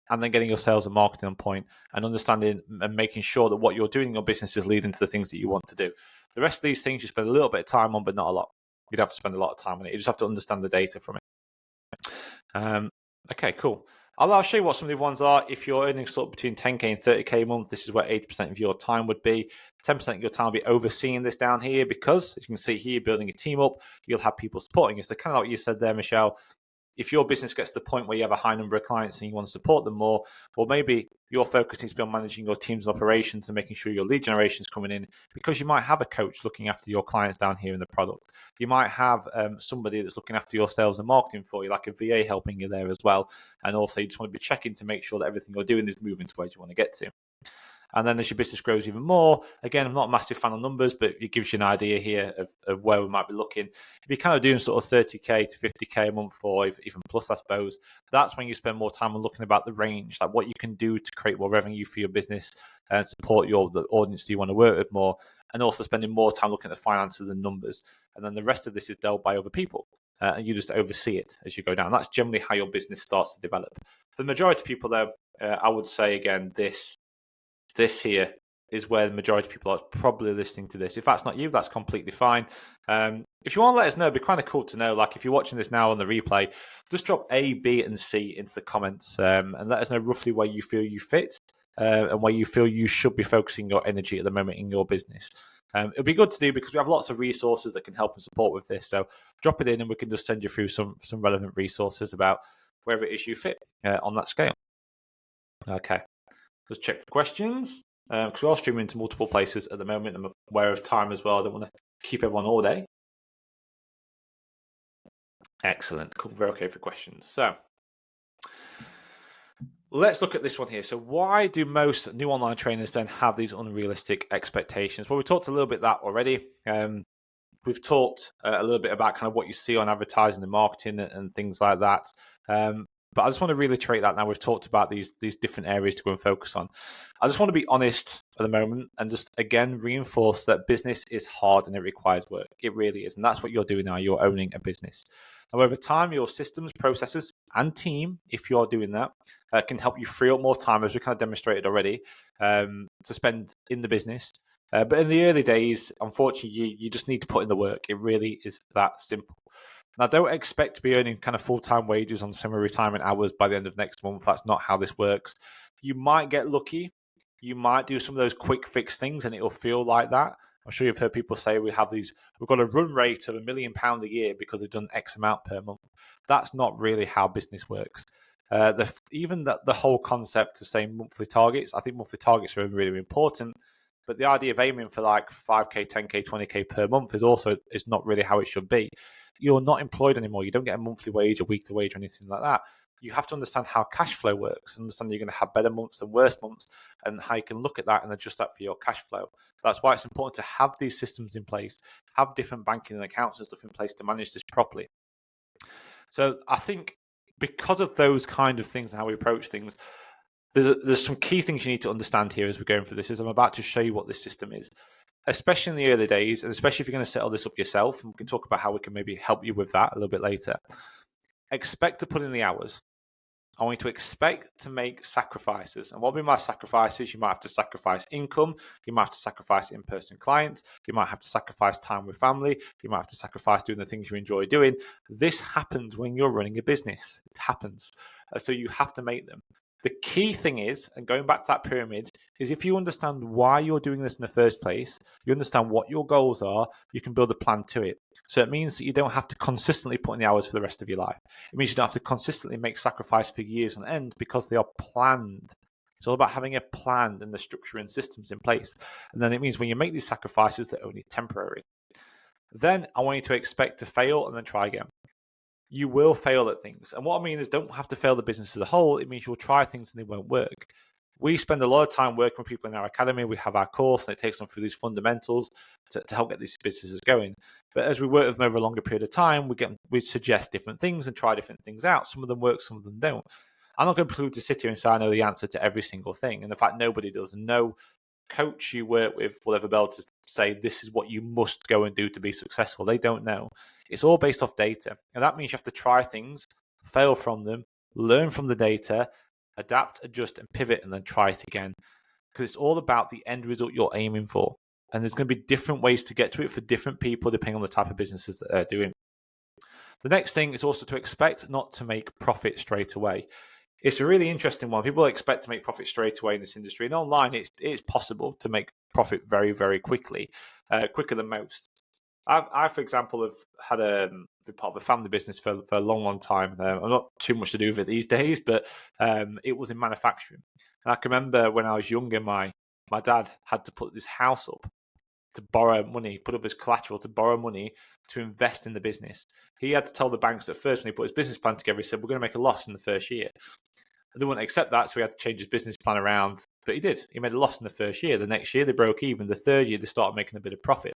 and then getting your sales and marketing on point and understanding and making sure that what you're doing in your business is leading to the things that you want to do. The rest of these things you spend a little bit of time on, but not a lot. You'd have to spend a lot of time on it. You just have to understand the data from it. Okay, cool. I'll show you what some of the ones are. If you're earning sort of between 10K and 30K a month, this is where 80% of your time would be. 10% of your time will be overseeing this down here because, as you can see here, building a team up, you'll have people supporting you. So kind of like you said there, Michelle, if your business gets to the point where you have a high number of clients and you want to support them more, well, maybe your focus needs to be on managing your team's operations and making sure your lead generation is coming in because you might have a coach looking after your clients down here in the product. You might have somebody that's looking after your sales and marketing for you, like a VA helping you there as well. And also you just want to be checking to make sure that everything you're doing is moving to where you want to get to. And then as your business grows even more, again, I'm not a massive fan of numbers, but it gives you an idea here of where we might be looking. If you're kind of doing sort of 30K to 50K a month or even plus, I suppose, that's when you spend more time on looking about the range, like what you can do to create more revenue for your business and support the audience that you want to work with more, and also spending more time looking at the finances and numbers. And then the rest of this is dealt by other people. And you just oversee it as you go down. That's generally how your business starts to develop. For the majority of people, though, I would say, again, this here is where the majority of people are probably listening to this. If that's not you, that's completely fine. If you want to let us know, it'd be kind of cool to know. Like if you're watching this now on the replay, just drop A, B, and C into the comments and let us know roughly where you feel you fit and where you feel you should be focusing your energy at the moment in your business. It'll be good to do because we have lots of resources that can help and support with this. So drop it in and we can just send you through some relevant resources about wherever it is you fit on that scale. Okay. Let's check for questions because we are streaming to multiple places at the moment. I'm aware of time as well. I don't want to keep everyone all day. Excellent. Cool. We're okay for questions. So let's look at this one here. So why do most new online trainers then have these unrealistic expectations? Well, we talked a little bit that already. We've talked a little bit about kind of what you see on advertising and marketing and things like that. But I just want to reiterate that now we've talked about these different areas to go and focus on. I just want to be honest at the moment and just, again, reinforce that business is hard and it requires work. It really is. And that's what you're doing now. You're owning a business. Now, over time, your systems, processes, and team, if you're doing that, can help you free up more time, as we kind of demonstrated already, to spend in the business. But in the early days, unfortunately, you just need to put in the work. It really is that simple. Now, don't expect to be earning kind of full-time wages on semi-retirement hours by the end of next month. That's not how this works. You might get lucky. You might do some of those quick fix things and it'll feel like that. I'm sure you've heard people say we've got a run rate of £1 million a year because we've done X amount per month. That's not really how business works. Even the whole concept of saying monthly targets, I think monthly targets are really important. But the idea of aiming for like 5K, 10K, 20K per month is not really how it should be. You're not employed anymore. You don't get a monthly wage, a weekly wage, or anything like that. You have to understand how cash flow works, understand you're going to have better months and worse months, and how you can look at that and adjust that for your cash flow. That's why it's important to have these systems in place, have different banking and accounts and stuff in place to manage this properly. So I think because of those kind of things and how we approach things, there's some key things you need to understand here as we're going through this. As I'm about to show you what this system is, especially in the early days, and especially if you're going to set all this up yourself, and we can talk about how we can maybe help you with that a little bit later. Expect to put in the hours. I want you to expect to make sacrifices. And what I mean by sacrifices, you might have to sacrifice income, you might have to sacrifice in-person clients, you might have to sacrifice time with family, you might have to sacrifice doing the things you enjoy doing. This happens when you're running a business. It happens. So you have to make them. The key thing is, and going back to that pyramid, is if you understand why you're doing this in the first place, you understand what your goals are, you can build a plan to it. So it means that you don't have to consistently put in the hours for the rest of your life. It means you don't have to consistently make sacrifice for years on end because they are planned. It's all about having a plan and the structure and systems in place. And then it means when you make these sacrifices, they're only temporary. Then I want you to expect to fail and then try again. You will fail at things. And what I mean is don't have to fail the business as a whole. It means you'll try things and they won't work. We spend a lot of time working with people in our academy. We have our course and it takes them through these fundamentals to help get these businesses going. But as we work with them over a longer period of time, we suggest different things and try different things out. Some of them work, some of them don't. I'm not going to prove to sit here and say I know the answer to every single thing. And in fact, nobody does. And no coach you work with will ever be able to say this is what you must go and do to be successful. They don't know. It's all based off data. And that means you have to try things, fail from them, learn from the data, adapt, adjust, and pivot, and then try it again. Because it's all about the end result you're aiming for. And there's going to be different ways to get to it for different people, depending on the type of businesses that they're doing. The next thing is also to expect not to make profit straight away. It's a really interesting one. People expect to make profit straight away in this industry. And online, it's possible to make profit very, very quickly, quicker than most. I, for example, have had been part of a family business for a long, long time. I'm not too much to do with it these days, but it was in manufacturing. And I can remember when I was younger, my dad had to put this house up to borrow money, put up his collateral to borrow money to invest in the business. He had to tell the banks at first when he put his business plan together, he said, we're going to make a loss in the first year. They wouldn't accept that, so he had to change his business plan around. But he did. He made a loss in the first year. The next year, they broke even. The third year, they started making a bit of profit.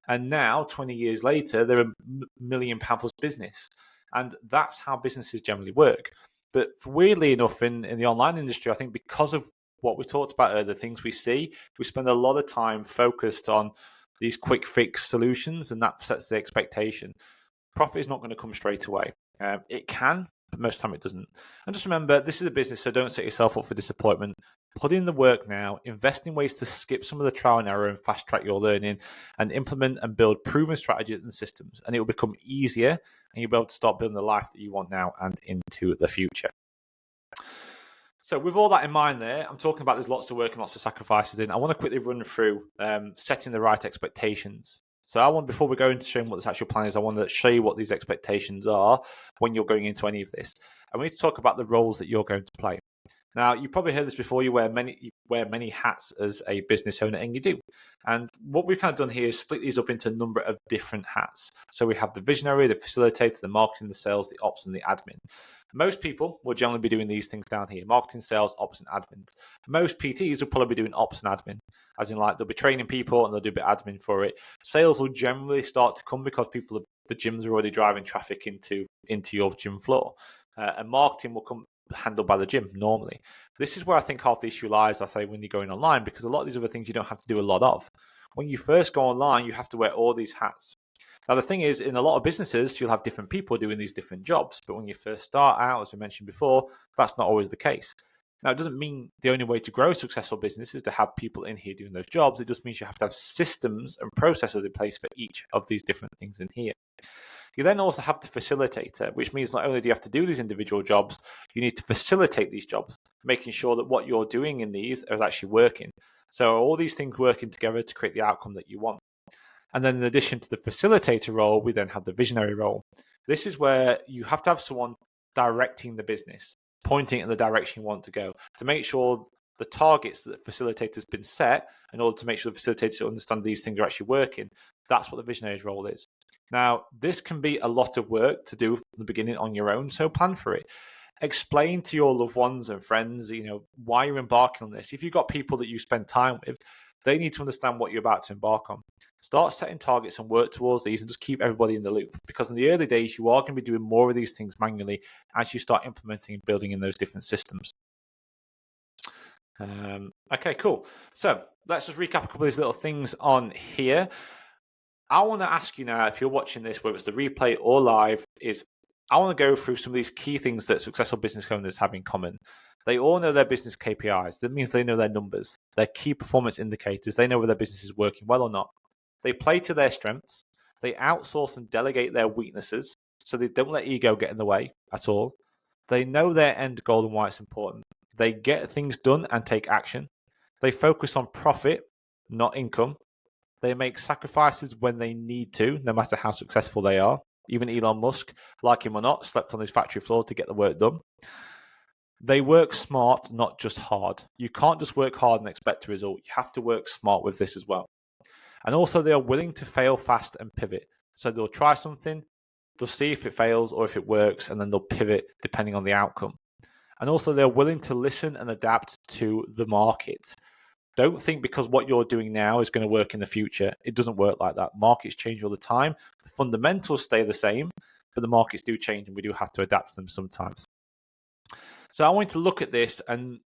And now, 20 years later, they're a £1 million plus business. And that's how businesses generally work. But weirdly enough, in the online industry, I think because of what we talked about earlier, the things we see, we spend a lot of time focused on these quick fix solutions, and that sets the expectation. Profit is not going to come straight away. It can, but most of the time it doesn't. And just remember, this is a business, so don't set yourself up for disappointment. Put in the work now, invest in ways to skip some of the trial and error and fast track your learning, and implement and build proven strategies and systems. And it will become easier, and you'll be able to start building the life that you want now and into the future. So with all that in mind there, I'm talking about there's lots of work and lots of sacrifices in. I want to quickly run through setting the right expectations. So before we go into showing what this actual plan is, I want to show you what these expectations are when you're going into any of this. And we need to talk about the roles that you're going to play. Now, you probably heard this before, you wear many hats as a business owner, and you do. And what we've kind of done here is split these up into a number of different hats. So we have the visionary, the facilitator, the marketing, the sales, the ops, and the admin. Most people will generally be doing these things down here: marketing, sales, ops, and admin. Most PTs will probably be doing ops and admin, as in like they'll be training people and they'll do a bit of admin for it. Sales will generally start to come because the gyms are already driving traffic into your gym floor. And marketing will come handled by the gym normally. This is where I think half the issue lies, I say, when you're going online, because a lot of these other things you don't have to do a lot of. When you first go online, you have to wear all these hats. Now, the thing is, in a lot of businesses, you'll have different people doing these different jobs. But when you first start out, as we mentioned before, that's not always the case. Now, it doesn't mean the only way to grow a successful business is to have people in here doing those jobs. It just means you have to have systems and processes in place for each of these different things in here. You then also have the facilitator, which means not only do you have to do these individual jobs, you need to facilitate these jobs, making sure that what you're doing in these is actually working. So all these things working together to create the outcome that you want. And then in addition to the facilitator role, we then have the visionary role. This is where you have to have someone directing the business, pointing in the direction you want to go, to make sure the targets that the facilitator's been set in order to make sure the facilitator understands these things are actually working. That's what the visionary's role is. Now, this can be a lot of work to do from the beginning on your own, so plan for it. Explain to your loved ones and friends, why you're embarking on this. If you've got people that you spend time with, they need to understand what you're about to embark on. Start setting targets and work towards these and just keep everybody in the loop. Because in the early days, you are going to be doing more of these things manually as you start implementing and building in those different systems. Okay, cool. So let's just recap a couple of these little things on here. I want to ask you now, if you're watching this, whether it's the replay or live, is I want to go through some of these key things that successful business owners have in common. They all know their business KPIs. That means they know their numbers, their key performance indicators. They know whether their business is working well or not. They play to their strengths. They outsource and delegate their weaknesses, so they don't let ego get in the way at all. They know their end goal and why it's important. They get things done and take action. They focus on profit, not income. They make sacrifices when they need to, no matter how successful they are. Even Elon Musk, like him or not, slept on his factory floor to get the work done. They work smart, not just hard. You can't just work hard and expect a result. You have to work smart with this as well. And also, they are willing to fail fast and pivot. So they'll try something, they'll see if it fails or if it works, and then they'll pivot depending on the outcome. And also, they're willing to listen and adapt to the market. Don't think because what you're doing now is going to work in the future. It doesn't work like that. Markets change all the time. The fundamentals stay the same, but the markets do change and we do have to adapt to them sometimes. So I want you to look at this and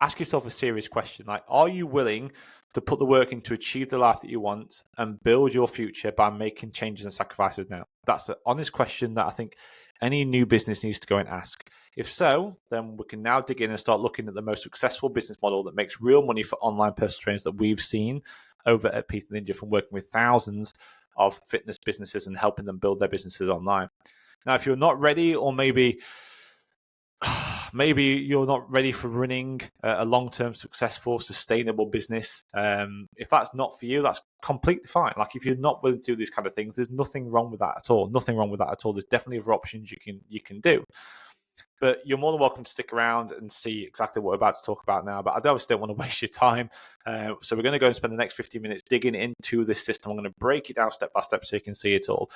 ask yourself a serious question. Like, are you willing to put the work in to achieve the life that you want and build your future by making changes and sacrifices now? That's an honest question that I think any new business needs to go and ask. If so, then we can now dig in and start looking at the most successful business model that makes real money for online personal trainers that we've seen over at PTD Ninja from working with thousands of fitness businesses and helping them build their businesses online. Now, if you're not ready, or maybe you're not ready for running a long-term, successful, sustainable business. If that's not for you, that's completely fine. Like, if you're not willing to do these kind of things, there's nothing wrong with that at all. Nothing wrong with that at all. There's definitely other options you can do. But you're more than welcome to stick around and see exactly what we're about to talk about now. But I obviously don't want to waste your time. So we're going to go and spend the next 15 minutes digging into this system. I'm going to break it down step by step so you can see it all.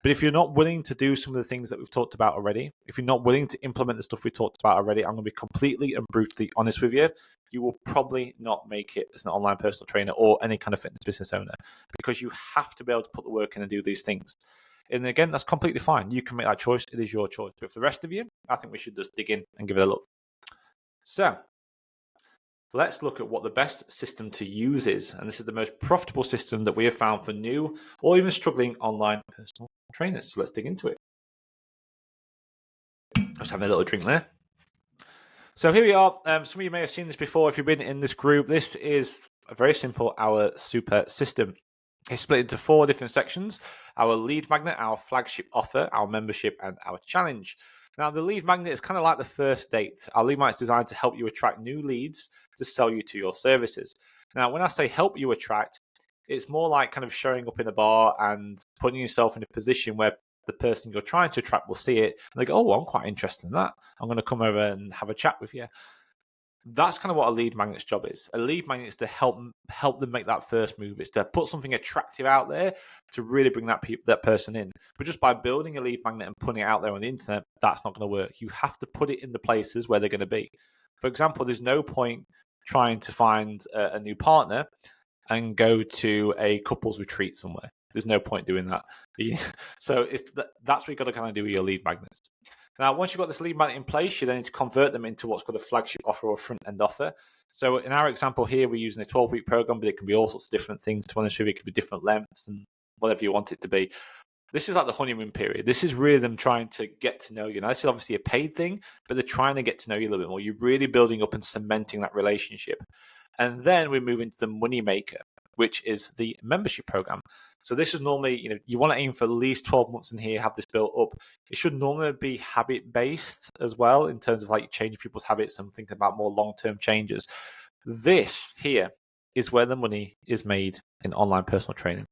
But if you're not willing to do some of the things that we've talked about already, if you're not willing to implement the stuff we talked about already, I'm going to be completely and brutally honest with you. You will probably not make it as an online personal trainer or any kind of fitness business owner, because you have to be able to put the work in and do these things. And again, that's completely fine. You can make that choice. It is your choice. But for the rest of you, I think we should just dig in and give it a look. So let's look at what the best system to use is. And this is the most profitable system that we have found for new or even struggling online personal trainers. So let's dig into it. Just having a little drink there. So here we are. Some of you may have seen this before if you've been in this group. This is a very simple our super system. It's split into 4 different sections: our lead magnet, our flagship offer, our membership, and our challenge. Now, the lead magnet is kind of like the first date. Our lead magnet is designed to help you attract new leads to sell you to your services. Now, when I say help you attract, it's more like kind of showing up in a bar and putting yourself in a position where the person you're trying to attract will see it and they go, oh, well, I'm quite interested in that. I'm going to come over and have a chat with you. That's kind of what a lead magnet's job is. A lead magnet is to help them make that first move. It's to put something attractive out there to really bring that person in. But just by building a lead magnet and putting it out there on the internet, that's not going to work. You have to put it in the places where they're going to be. For example, there's no point trying to find a new partner and go to a couples retreat somewhere. There's no point doing that. So that's what you've got to kind of do with your lead magnets. Now, once you've got this lead magnet in place, you then need to convert them into what's called a flagship offer or front-end offer. So in our example here, we're using a 12-week program, but it can be all sorts of different things. To be honest with you, it could be different lengths and whatever you want it to be. This is like the honeymoon period. This is really them trying to get to know you. Now, this is obviously a paid thing, but they're trying to get to know you a little bit more. You're really building up and cementing that relationship. And then we move into the money maker, which is the membership program. So this is normally, you want to aim for at least 12 months in here, have this built up. It should normally be habit-based as well in terms of like changing people's habits and thinking about more long-term changes. This here is where the money is made in online personal training.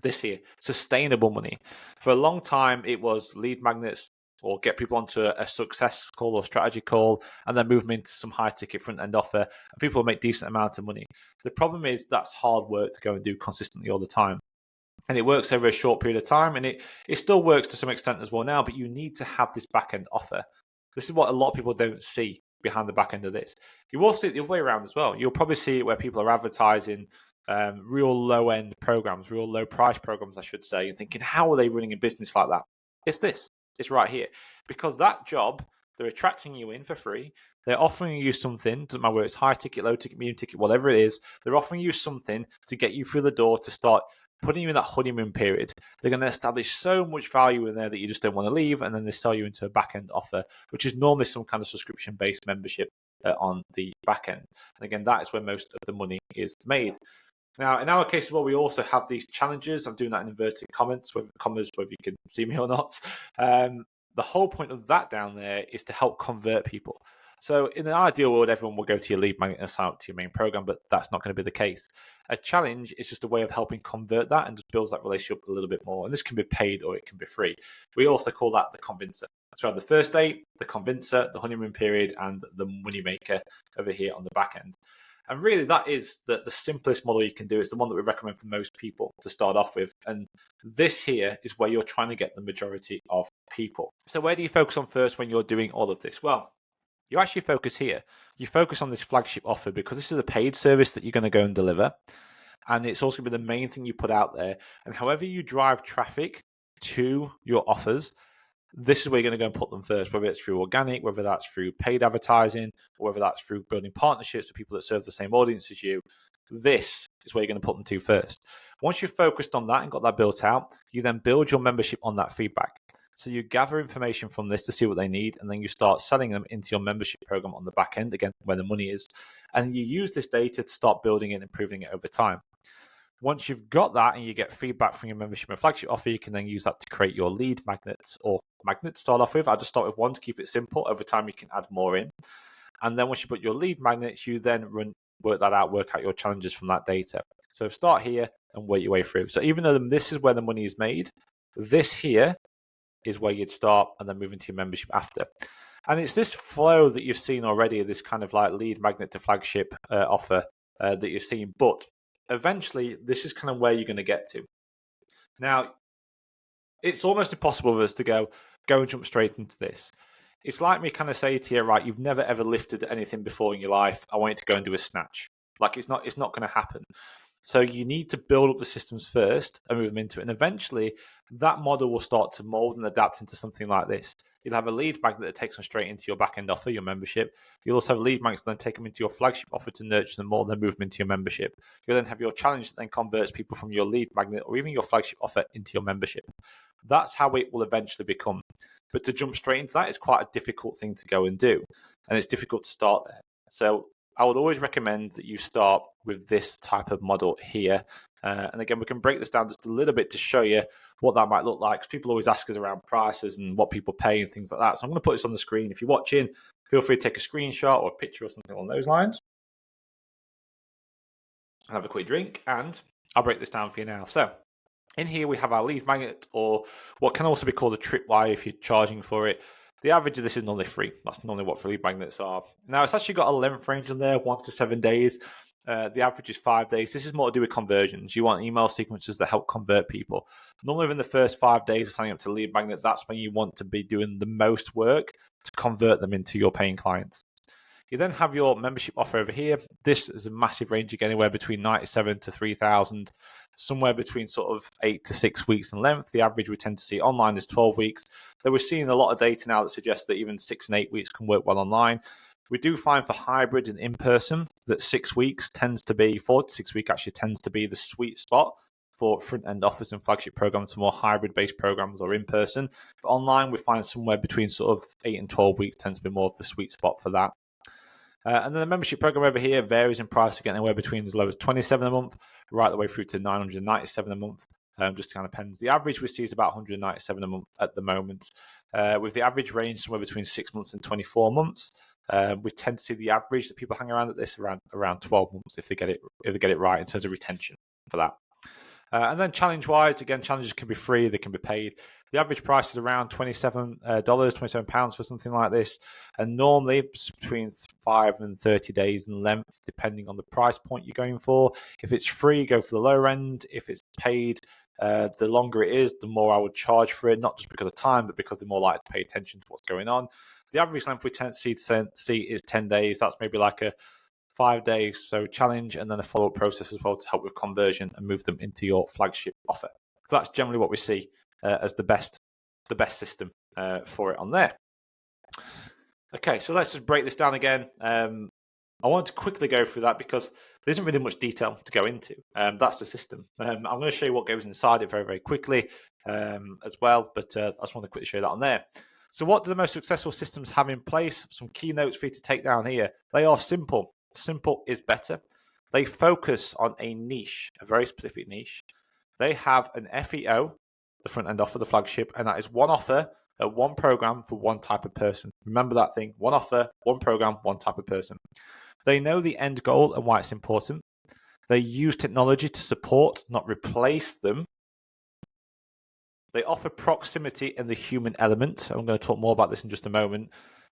This here, sustainable money. For a long time, it was lead magnets or get people onto a success call or strategy call and then move them into some high-ticket front-end offer. And people make decent amounts of money. The problem is that's hard work to go and do consistently all the time. And it works over a short period of time, and it still works to some extent as well now, but you need to have this back-end offer. This is what a lot of people don't see behind the back end of this. You will see it the other way around as well. You'll probably see it where people are advertising real low-end programs, real low-price programs, I should say, and thinking, how are they running a business like that? It's this. It's right here. Because that job, they're attracting you in for free. They're offering you something, doesn't matter whether it's high ticket, low ticket, medium ticket, whatever it is, they're offering you something to get you through the door to start putting you in that honeymoon period. They're going to establish so much value in there that you just don't want to leave, and then they sell you into a back-end offer, which is normally some kind of subscription-based membership on the back end. And again, that is where most of the money is made. Now, in our case as well, we also have these challenges. I'm doing that in inverted commas, whether you can see me or not. The whole point of that down there is to help convert people. So in an ideal world, everyone will go to your lead magnet and sign up to your main program, but that's not going to be the case. A challenge is just a way of helping convert that and just builds that relationship a little bit more. And this can be paid or it can be free. We also call that the convincer. So we have the first date, the convincer, the honeymoon period, and the money maker over here on the back end. And really, that is the simplest model you can do. It's the one that we recommend for most people to start off with. And this here is where you're trying to get the majority of people. So where do you focus on first when you're doing all of this? Well, you actually focus here. You focus on this flagship offer because this is a paid service that you're going to go and deliver. And it's also going to be the main thing you put out there. And however you drive traffic to your offers, this is where you're going to go and put them first, whether it's through organic, whether that's through paid advertising, or whether that's through building partnerships with people that serve the same audience as you. This is where you're going to put them to first. Once you've focused on that and got that built out, you then build your membership on that feedback. So you gather information from this to see what they need, and then you start selling them into your membership program on the back end, again, where the money is. And you use this data to start building it and improving it over time. Once you've got that and you get feedback from your membership and flagship offer, you can then use that to create your lead magnets or magnets to start off with. I'll just start with one to keep it simple. Over time, you can add more in. And then once you put your lead magnets, you then work out your challenges from that data. So start here and work your way through. So even though this is where the money is made, this here is where you'd start and then move into your membership after. And it's this flow that you've seen already, this kind of like lead magnet to flagship offer that you've seen. But eventually, this is kind of where you're going to get to. Now, it's almost impossible for us to go and jump straight into this. It's like me kind of say to you, right, you've never ever lifted anything before in your life. I want you to go and do a snatch. Like it's not going to happen. So you need to build up the systems first and move them into it. And eventually that model will start to mold and adapt into something like this. You'll have a lead magnet that takes them straight into your back-end offer, your membership. You'll also have lead magnets that then take them into your flagship offer to nurture them more, then move them into your membership. You'll then have your challenge that then converts people from your lead magnet or even your flagship offer into your membership. That's how it will eventually become. But to jump straight into that is quite a difficult thing to go and do. And it's difficult to start there. So I would always recommend that you start with this type of model here. And again, we can break this down just a little bit to show you what that might look like. People always ask us around prices and what people pay and things like that. So I'm going to put this on the screen. If you're watching, feel free to take a screenshot or a picture or something along those lines. I'll have a quick drink and I'll break this down for you now. So in here, we have our lead magnet, or what can also be called a tripwire if you're charging for it. The average of this is normally free. That's normally what lead magnets are. Now, it's actually got a length range on there, 1 to 7 days. The average is 5 days. This is more to do with conversions. You want email sequences that help convert people. Normally, within the first 5 days of signing up to lead magnet, that's when you want to be doing the most work to convert them into your paying clients. You then have your membership offer over here. This is a massive range, again, anywhere between 97 to 3,000, somewhere between sort of 8 to 6 weeks in length. The average we tend to see online is 12 weeks. Though we're seeing a lot of data now that suggests that even 6 and 8 weeks can work well online. We do find for hybrid and in-person that 6 weeks tends to be, 4 to 6 weeks actually tends to be the sweet spot for front-end offers and flagship programs for more hybrid-based programs or in-person. For online, we find somewhere between sort of 8 and 12 weeks tends to be more of the sweet spot for that. And then the membership program over here varies in price, again, anywhere between as low as $27 a month, right the way through to $997 a month. Just kind of depends. The average we see is about $197 a month at the moment, with the average range somewhere between 6 months and 24 months. We tend to see the average that people hang around at this around 12 months if they get it right in terms of retention for that. And then challenge-wise, again, challenges can be free, they can be paid. The average price is around £27 for something like this. And normally it's between 5 and 30 days in length, depending on the price point you're going for. If it's free, go for the lower end. If it's paid, the longer it is, the more I would charge for it, not just because of time, but because they're more likely to pay attention to what's going on. The average length we tend to see is 10 days. That's maybe like a 5 days, so challenge, and then a follow-up process as well to help with conversion and move them into your flagship offer. So that's generally what we see as the best system for it on there. Okay, so let's just break this down again. I want to quickly go through that because There isn't really much detail to go into. That's the system. I'm going to show you what goes inside it very, very quickly as well, but I just want to quickly show you that on there. So what do the most successful systems have in place? Some key notes for you to take down here. They are simple. Simple is better. They focus on a niche, a very specific niche. They have an FEO, the front end offer, the flagship, and that is one offer, one program for one type of person. Remember that thing, one offer, one program, one type of person. They know the end goal and why it's important. They use technology to support, not replace them. They offer proximity and the human element. I'm going to talk more about this in just a moment,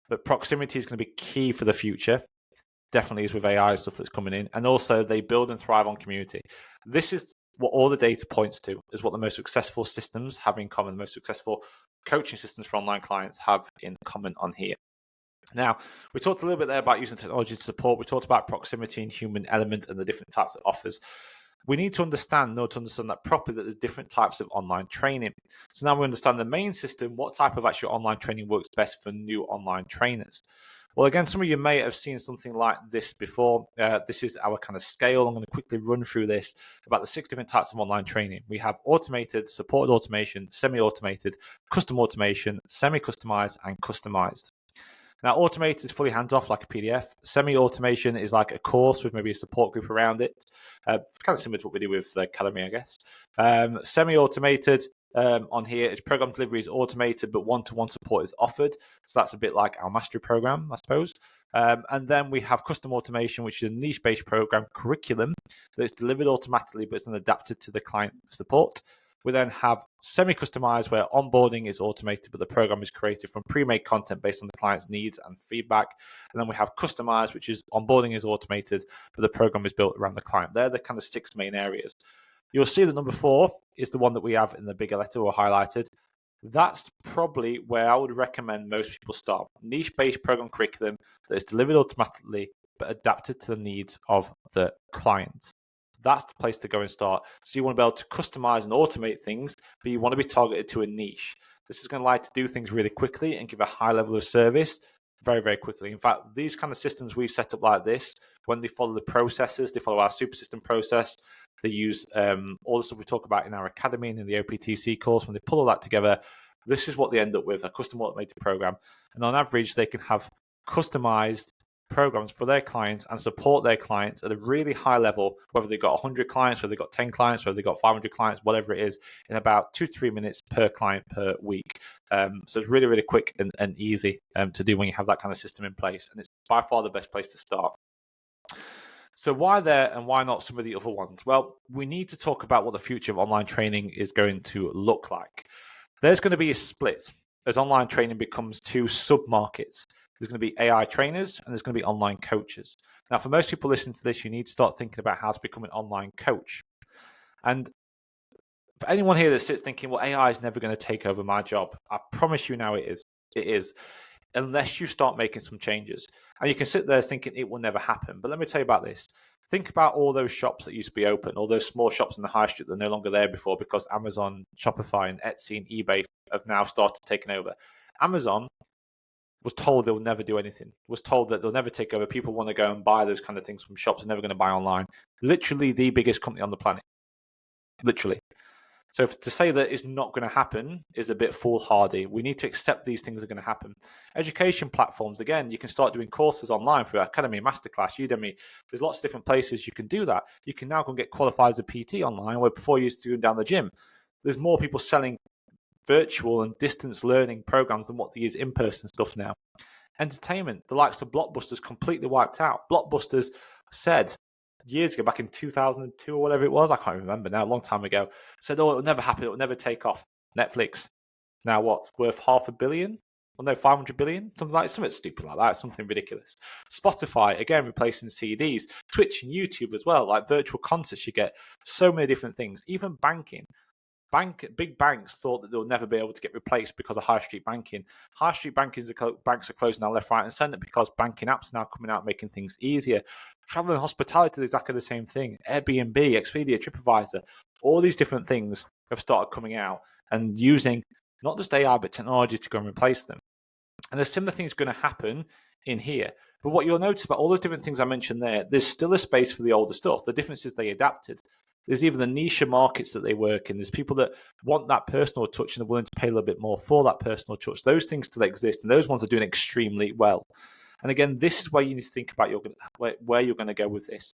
but proximity is going to be key for the future. Definitely is with AI stuff that's coming in. And also they build and thrive on community. This is what all the data points to, is what the most successful systems have in common. The most successful coaching systems for online clients have in common on here. Now, we talked a little bit there about using technology to support. We talked about proximity and human element and the different types of offers. We need to understand that properly, that there's different types of online training. So now we understand the main system, what type of actual online training works best for new online trainers. Well, again, some of you may have seen something like this before. This is our kind of scale. I'm going to quickly run through this about the 6 different types of online training. We have automated, supported automation, semi-automated, custom automation, semi-customized, and customized. Now, automated is fully hands-off like a PDF. Semi-automation is like a course with maybe a support group around it. Kind of similar to what we do with the Academy, I guess. Semi-automated on here is program delivery is automated, but one-to-one support is offered. So that's a bit like our mastery program, I suppose. And then we have custom automation, which is a niche-based program curriculum that's delivered automatically, but it's then adapted to the client support. We then have semi-customized, where onboarding is automated, but the program is created from pre-made content based on the client's needs and feedback. And then we have customized, which is onboarding is automated, but the program is built around the client. They're the kind of 6 main areas. You'll see that number 4 is the one that we have in the bigger letter or highlighted. That's probably where I would recommend most people start. Niche-based program curriculum that is delivered automatically, but adapted to the needs of the client. That's the place to go and start. So you want to be able to customize and automate things, but you want to be targeted to a niche. This is going to allow you to do things really quickly and give a high level of service very, very quickly. In fact, these kind of systems we set up like this, when they follow the processes, they follow our super system process, they use all the stuff we talk about in our academy and in the OPTC course. When they pull all that together, this is what they end up with, a custom automated program. And on average, they can have customized programs for their clients and support their clients at a really high level, whether they've got 100 clients, whether they've got 10 clients, whether they've got 500 clients, whatever it is, in about 2 to 3 minutes per client per week. So it's really, really quick and easy to do when you have that kind of system in place. And it's by far the best place to start. So why there and why not some of the other ones? Well, we need to talk about what the future of online training is going to look like. There's going to be a split as online training becomes 2 sub-markets. There's going to be AI trainers and there's going to be online coaches. Now, for most people listening to this, you need to start thinking about how to become an online coach. And for anyone here that sits thinking, well, AI is never going to take over my job, I promise you now it is. It is. Unless you start making some changes. And you can sit there thinking it will never happen. But let me tell you about this. Think about all those shops that used to be open, all those small shops in the high street that are no longer there before because Amazon, Shopify, and Etsy and eBay have now started taking over. Amazon was told they'll never do anything, was told that they'll never take over. People want to go and buy those kind of things from shops, they're never going to buy online. Literally the biggest company on the planet. Literally. So to say that it's not going to happen is a bit foolhardy. We need to accept these things are going to happen. Education platforms, again, you can start doing courses online through Academy, Masterclass, Udemy. There's lots of different places you can do that. You can now go and get qualified as a PT online, where before you used to go down the gym. There's more people selling virtual and distance learning programs than what they use in-person stuff now. Entertainment, the likes of Blockbusters completely wiped out. Blockbusters said years ago, back in 2002 or whatever it was, I can't remember now, a long time ago, said, oh, it'll never happen, it'll never take off. Netflix, now what, worth $500 million? Well, no, 500 billion? Something stupid like that, something ridiculous. Spotify, again, replacing CDs. Twitch and YouTube as well, like virtual concerts you get. So many different things. Even banking. Big banks thought that they'll never be able to get replaced because of high street banking. High street banks are closing now left, right, and centre because banking apps are now coming out making things easier. Travel and hospitality is exactly the same thing. Airbnb, Expedia, TripAdvisor, all these different things have started coming out and using not just AI but technology to go and replace them. And there's similar things going to happen in here. But what you'll notice about all those different things I mentioned there's still a space for the older stuff. The difference is they adapted. There's even the niche markets that they work in. There's people that want that personal touch and are willing to pay a little bit more for that personal touch. Those things still exist, and those ones are doing extremely well. And again, this is where you need to think about where you're going to go with this.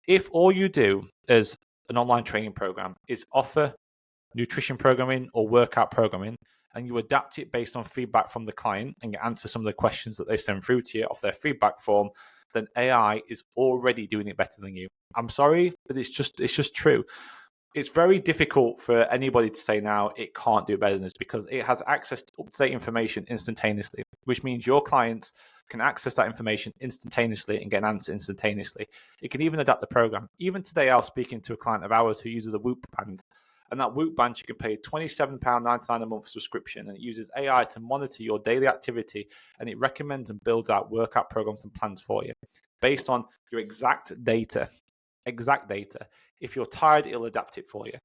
If all you do as an online training program is offer nutrition programming or workout programming, and you adapt it based on feedback from the client and you answer some of the questions that they send through to you off their feedback form, then AI is already doing it better than you. I'm sorry, but it's just true. It's very difficult for anybody to say now it can't do better than this because it has access to up-to-date information instantaneously, which means your clients can access that information instantaneously and get an answer instantaneously. It can even adapt the program. Even today, I was speaking to a client of ours who uses a Whoop band. And that Whoop band, you can pay £27.99 a month subscription, and it uses AI to monitor your daily activity, and it recommends and builds out workout programs and plans for you based on your exact data. If you're tired, it'll adapt it for you.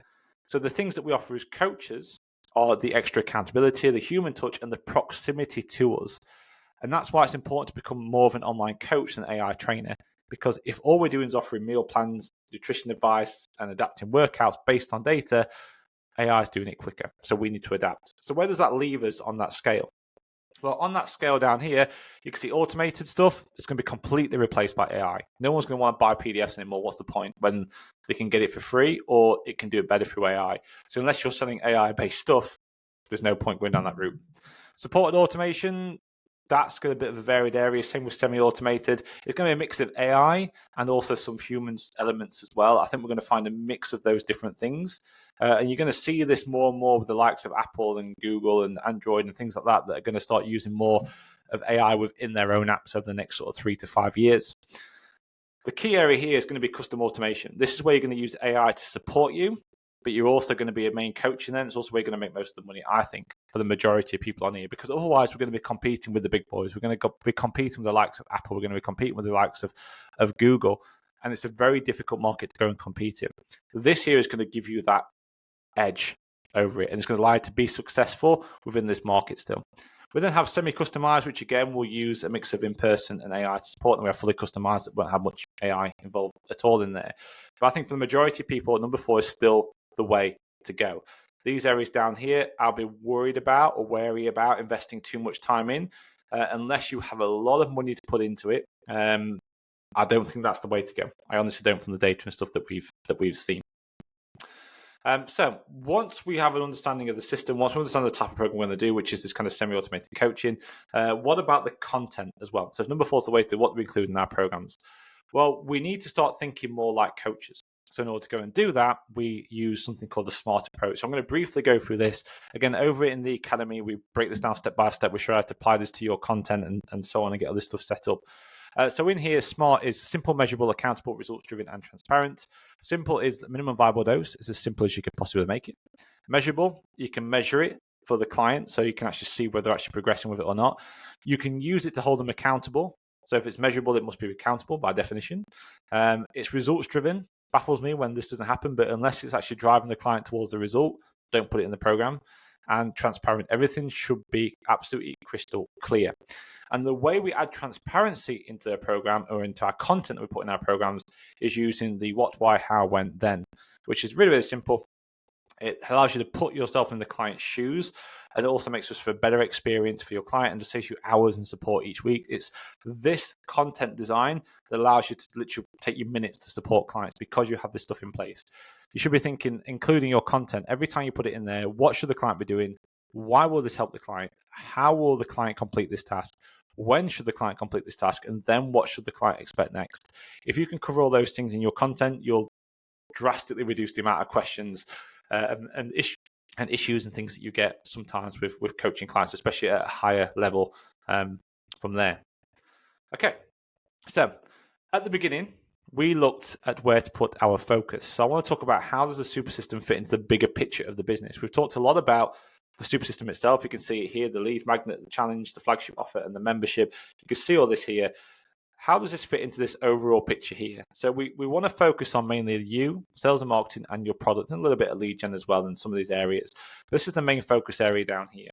So the things that we offer as coaches are the extra accountability, the human touch, and the proximity to us. And that's why it's important to become more of an online coach than an AI trainer. Because if all we're doing is offering meal plans, nutrition advice, and adapting workouts based on data, AI is doing it quicker. So we need to adapt. So where does that leave us on that scale? Well, on that scale down here, you can see automated stuff. It's going to be completely replaced by AI. No one's going to want to buy PDFs anymore. What's the point when they can get it for free or it can do it better through AI? So unless you're selling AI-based stuff, there's no point going down that route. Supported automation, that's going to be a bit of a varied area. Same with semi-automated. It's going to be a mix of AI and also some human elements as well. I think we're going to find a mix of those different things. And you're going to see this more and more with the likes of Apple and Google and Android and things like that that are going to start using more of AI within their own apps over the next sort of 3 to 5 years. The key area here is going to be custom automation. This is where you're going to use AI to support you, but you're also going to be a main coach, and then it's also where you're going to make most of the money, I think, for the majority of people on here, because otherwise we're going to be competing with the big boys. We're going to be competing with the likes of Apple. We're going to be competing with the likes of Google, and it's a very difficult market to go and compete in. This here is going to give you that edge over it, and it's going to allow you to be successful within this market still. We then have semi-customized, which again will use a mix of in-person and AI to support, and we have fully customized that won't have much AI involved at all in there. But I think for the majority of people, number 4 is still the way to go. These areas down here, I'll be worried about or wary about investing too much time in, unless you have a lot of money to put into it. I don't think that's the way to go. I honestly don't, from the data and stuff that we've seen. So once we have an understanding of the system, once we understand the type of program we're going to do, which is this kind of semi-automated coaching, what about the content as well? So if number 4 is the way to what do we include in our programs? Well, we need to start thinking more like coaches. So in order to go and do that, we use something called the SMART approach. So I'm going to briefly go through this. Again, over in the Academy, we break this down step by step. We show how to apply this to your content and so on and get all this stuff set up. So in here, SMART is simple, measurable, accountable, results-driven, and transparent. Simple is the minimum viable dose. It's as simple as you could possibly make it. Measurable, you can measure it for the client, so you can actually see whether they're actually progressing with it or not. You can use it to hold them accountable. So if it's measurable, it must be accountable by definition. It's results-driven. Baffles me when this doesn't happen, but unless it's actually driving the client towards the result, don't put it in the program. And transparent. Everything should be absolutely crystal clear. And the way we add transparency into the program or into our content that we put in our programs is using the what, why, how, when, then, which is really, really simple. It allows you to put yourself in the client's shoes, and it also makes us for a better experience for your client and just saves you hours in support each week. It's this content design that allows you to literally take you minutes to support clients because you have this stuff in place. You should be thinking, including your content, every time you put it in there, what should the client be doing? Why will this help the client? How will the client complete this task? When should the client complete this task? And then what should the client expect next? If you can cover all those things in your content, you'll drastically reduce the amount of questions and issues and things that you get sometimes with coaching clients, especially at a higher level from there. Okay, so at the beginning, we looked at where to put our focus. So I want to talk about how does the super system fit into the bigger picture of the business. We've talked a lot about the super system itself. You can see it here, the lead magnet, the challenge, the flagship offer, and the membership. You can see all this here. How does this fit into this overall picture here? So we want to focus on mainly you, sales and marketing, and your product, and a little bit of lead gen as well in some of these areas. This is the main focus area down here.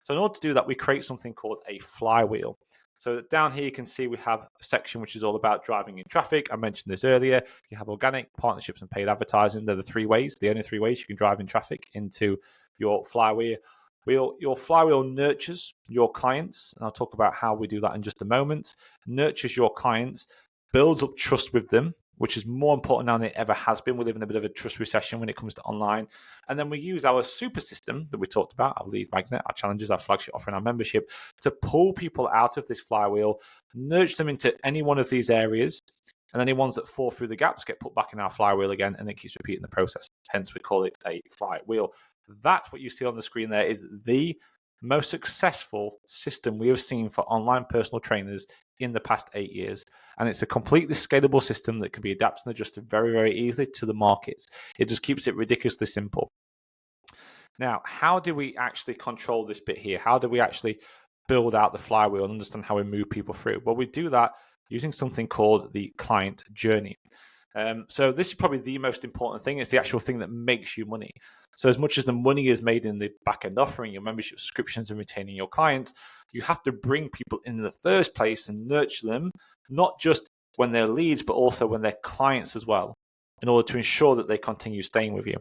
So in order to do that, we create something called a flywheel. So down here, you can see we have a section which is all about driving in traffic. I mentioned this earlier. You have organic, partnerships, and paid advertising. They're the only three ways you can drive in traffic into your flywheel. Your flywheel nurtures your clients, and I'll talk about how we do that in just a moment. Nurtures your clients, builds up trust with them, which is more important now than it ever has been. We live in a bit of a trust recession when it comes to online. And then we use our super system that we talked about, our lead magnet, our challenges, our flagship offering, our membership, to pull people out of this flywheel, nurture them into any one of these areas. And any ones that fall through the gaps get put back in our flywheel again, and it keeps repeating the process. Hence, we call it a flywheel. That's what you see on the screen there is the most successful system we have seen for online personal trainers in the past 8 years. And it's a completely scalable system that can be adapted and adjusted very, very easily to the markets. It just keeps it ridiculously simple. Now, how do we actually control this bit here? How do we actually build out the flywheel and understand how we move people through? Well, we do that using something called the client journey. So this is probably the most important thing. It's the actual thing that makes you money. So as much as the money is made in the back-end offering, your membership subscriptions and retaining your clients, you have to bring people in the first place and nurture them, not just when they're leads, but also when they're clients as well, in order to ensure that they continue staying with you.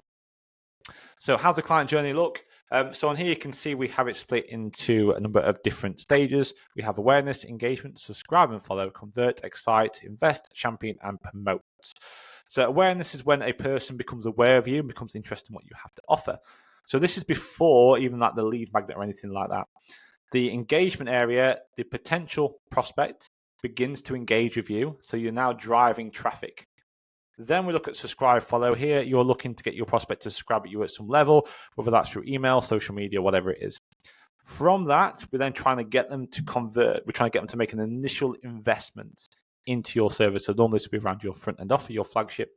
So how's the client journey look? So on here, you can see we have it split into a number of different stages. We have awareness, engagement, subscribe and follow, convert, excite, invest, champion, and promote. So awareness is when a person becomes aware of you and becomes interested in what you have to offer. So this is before even like the lead magnet or anything like that. The engagement area, the potential prospect begins to engage with you. So you're now driving traffic. Then we look at subscribe, follow. Here, you're looking to get your prospect to subscribe at you at some level, whether that's through email, social media, whatever it is. From that, we're then trying to get them to convert. We're trying to get them to make an initial investment into your service. So normally this will be around your front end offer, your flagship.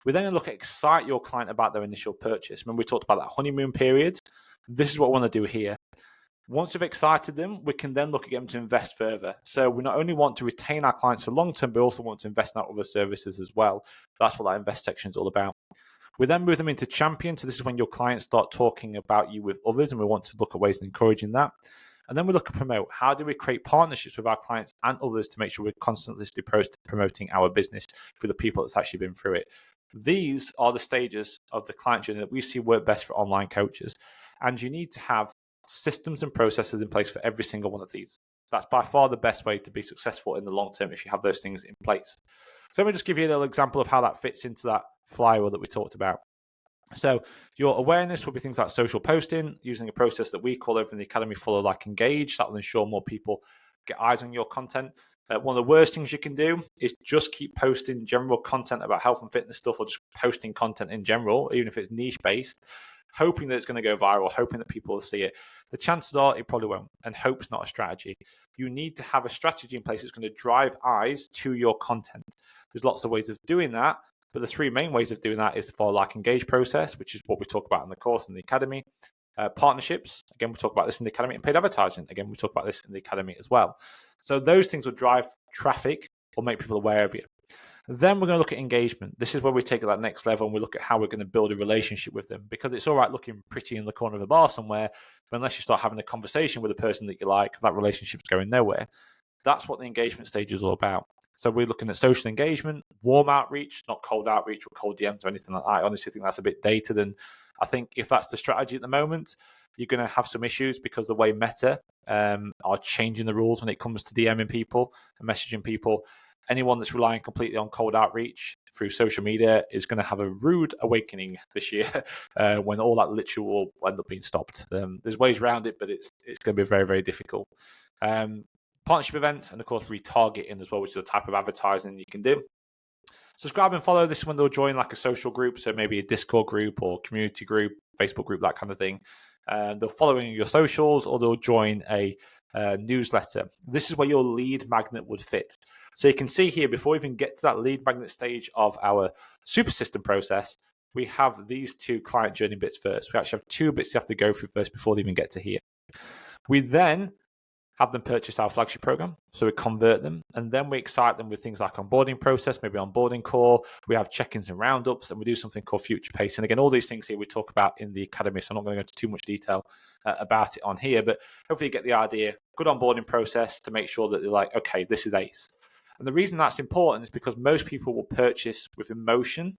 We then look at excite your client about their initial purchase. Remember we talked about that honeymoon period? This is what we want to do here. Once we've excited them, we can then look at them to invest further. So we not only want to retain our clients for long term, but also want to invest in our other services as well. That's what that invest section is all about. We then move them into champion. So this is when your clients start talking about you with others, and we want to look at ways of encouraging that. And then we look at promote. How do we create partnerships with our clients and others to make sure we're constantly promoting our business for the people that's actually been through it? These are the stages of the client journey that we see work best for online coaches. And you need to have systems and processes in place for every single one of these. That's by far the best way to be successful in the long term if you have those things in place. So let me just give you a little example of how that fits into that flywheel that we talked about. So your awareness will be things like social posting, using a process that we call over in the Academy Follow, Like, Engage. That will ensure more people get eyes on your content. One of the worst things you can do is just keep posting general content about health and fitness stuff, or just posting content in general, even if it's niche based, hoping that it's going to go viral, hoping that people will see it. The chances are it probably won't, and hope's not a strategy. You need to have a strategy in place that's going to drive eyes to your content. There's lots of ways of doing that, but the three main ways of doing that is the Follow, Like, Engage process, which is what we talk about in the course in the Academy. Partnerships, again, we talk about this in the Academy, and paid advertising, again, we talk about this in the Academy as well. So those things will drive traffic or make people aware of you. Then we're going to look at engagement. This is where we take it to that next level and we look at how we're going to build a relationship with them, because it's all right looking pretty in the corner of a bar somewhere, but unless you start having a conversation with a person that you like, that relationship's going nowhere. That's what the engagement stage is all about. So we're looking at social engagement, warm outreach, not cold outreach or cold DMs or anything like that. I honestly think that's a bit dated. And I think if that's the strategy at the moment, you're going to have some issues, because the way Meta are changing the rules when it comes to DMing people and messaging people. Anyone that's relying completely on cold outreach through social media is going to have a rude awakening this year when all that literally will end up being stopped. There's ways around it, but it's going to be very, very difficult. Partnership events, and of course retargeting as well, which is a type of advertising you can do. Subscribe and follow. This is when they'll join like a social group, so maybe a Discord group or community group, Facebook group, that kind of thing. They'll follow your socials, or they'll join a newsletter. This is where your lead magnet would fit. So you can see here, before we even get to that lead magnet stage of our super system process, we have these two client journey bits first. We actually have two bits you have to go through first before they even get to here. We then have them purchase our flagship program. So we convert them, and then we excite them with things like onboarding process, maybe onboarding call. We have check-ins and roundups, and we do something called future pace. And again, all these things here we talk about in the academy, so I'm not going to go into too much detail about it on here, but hopefully you get the idea. Good onboarding process to make sure that they're like, okay, this is ace. And the reason that's important is because most people will purchase with emotion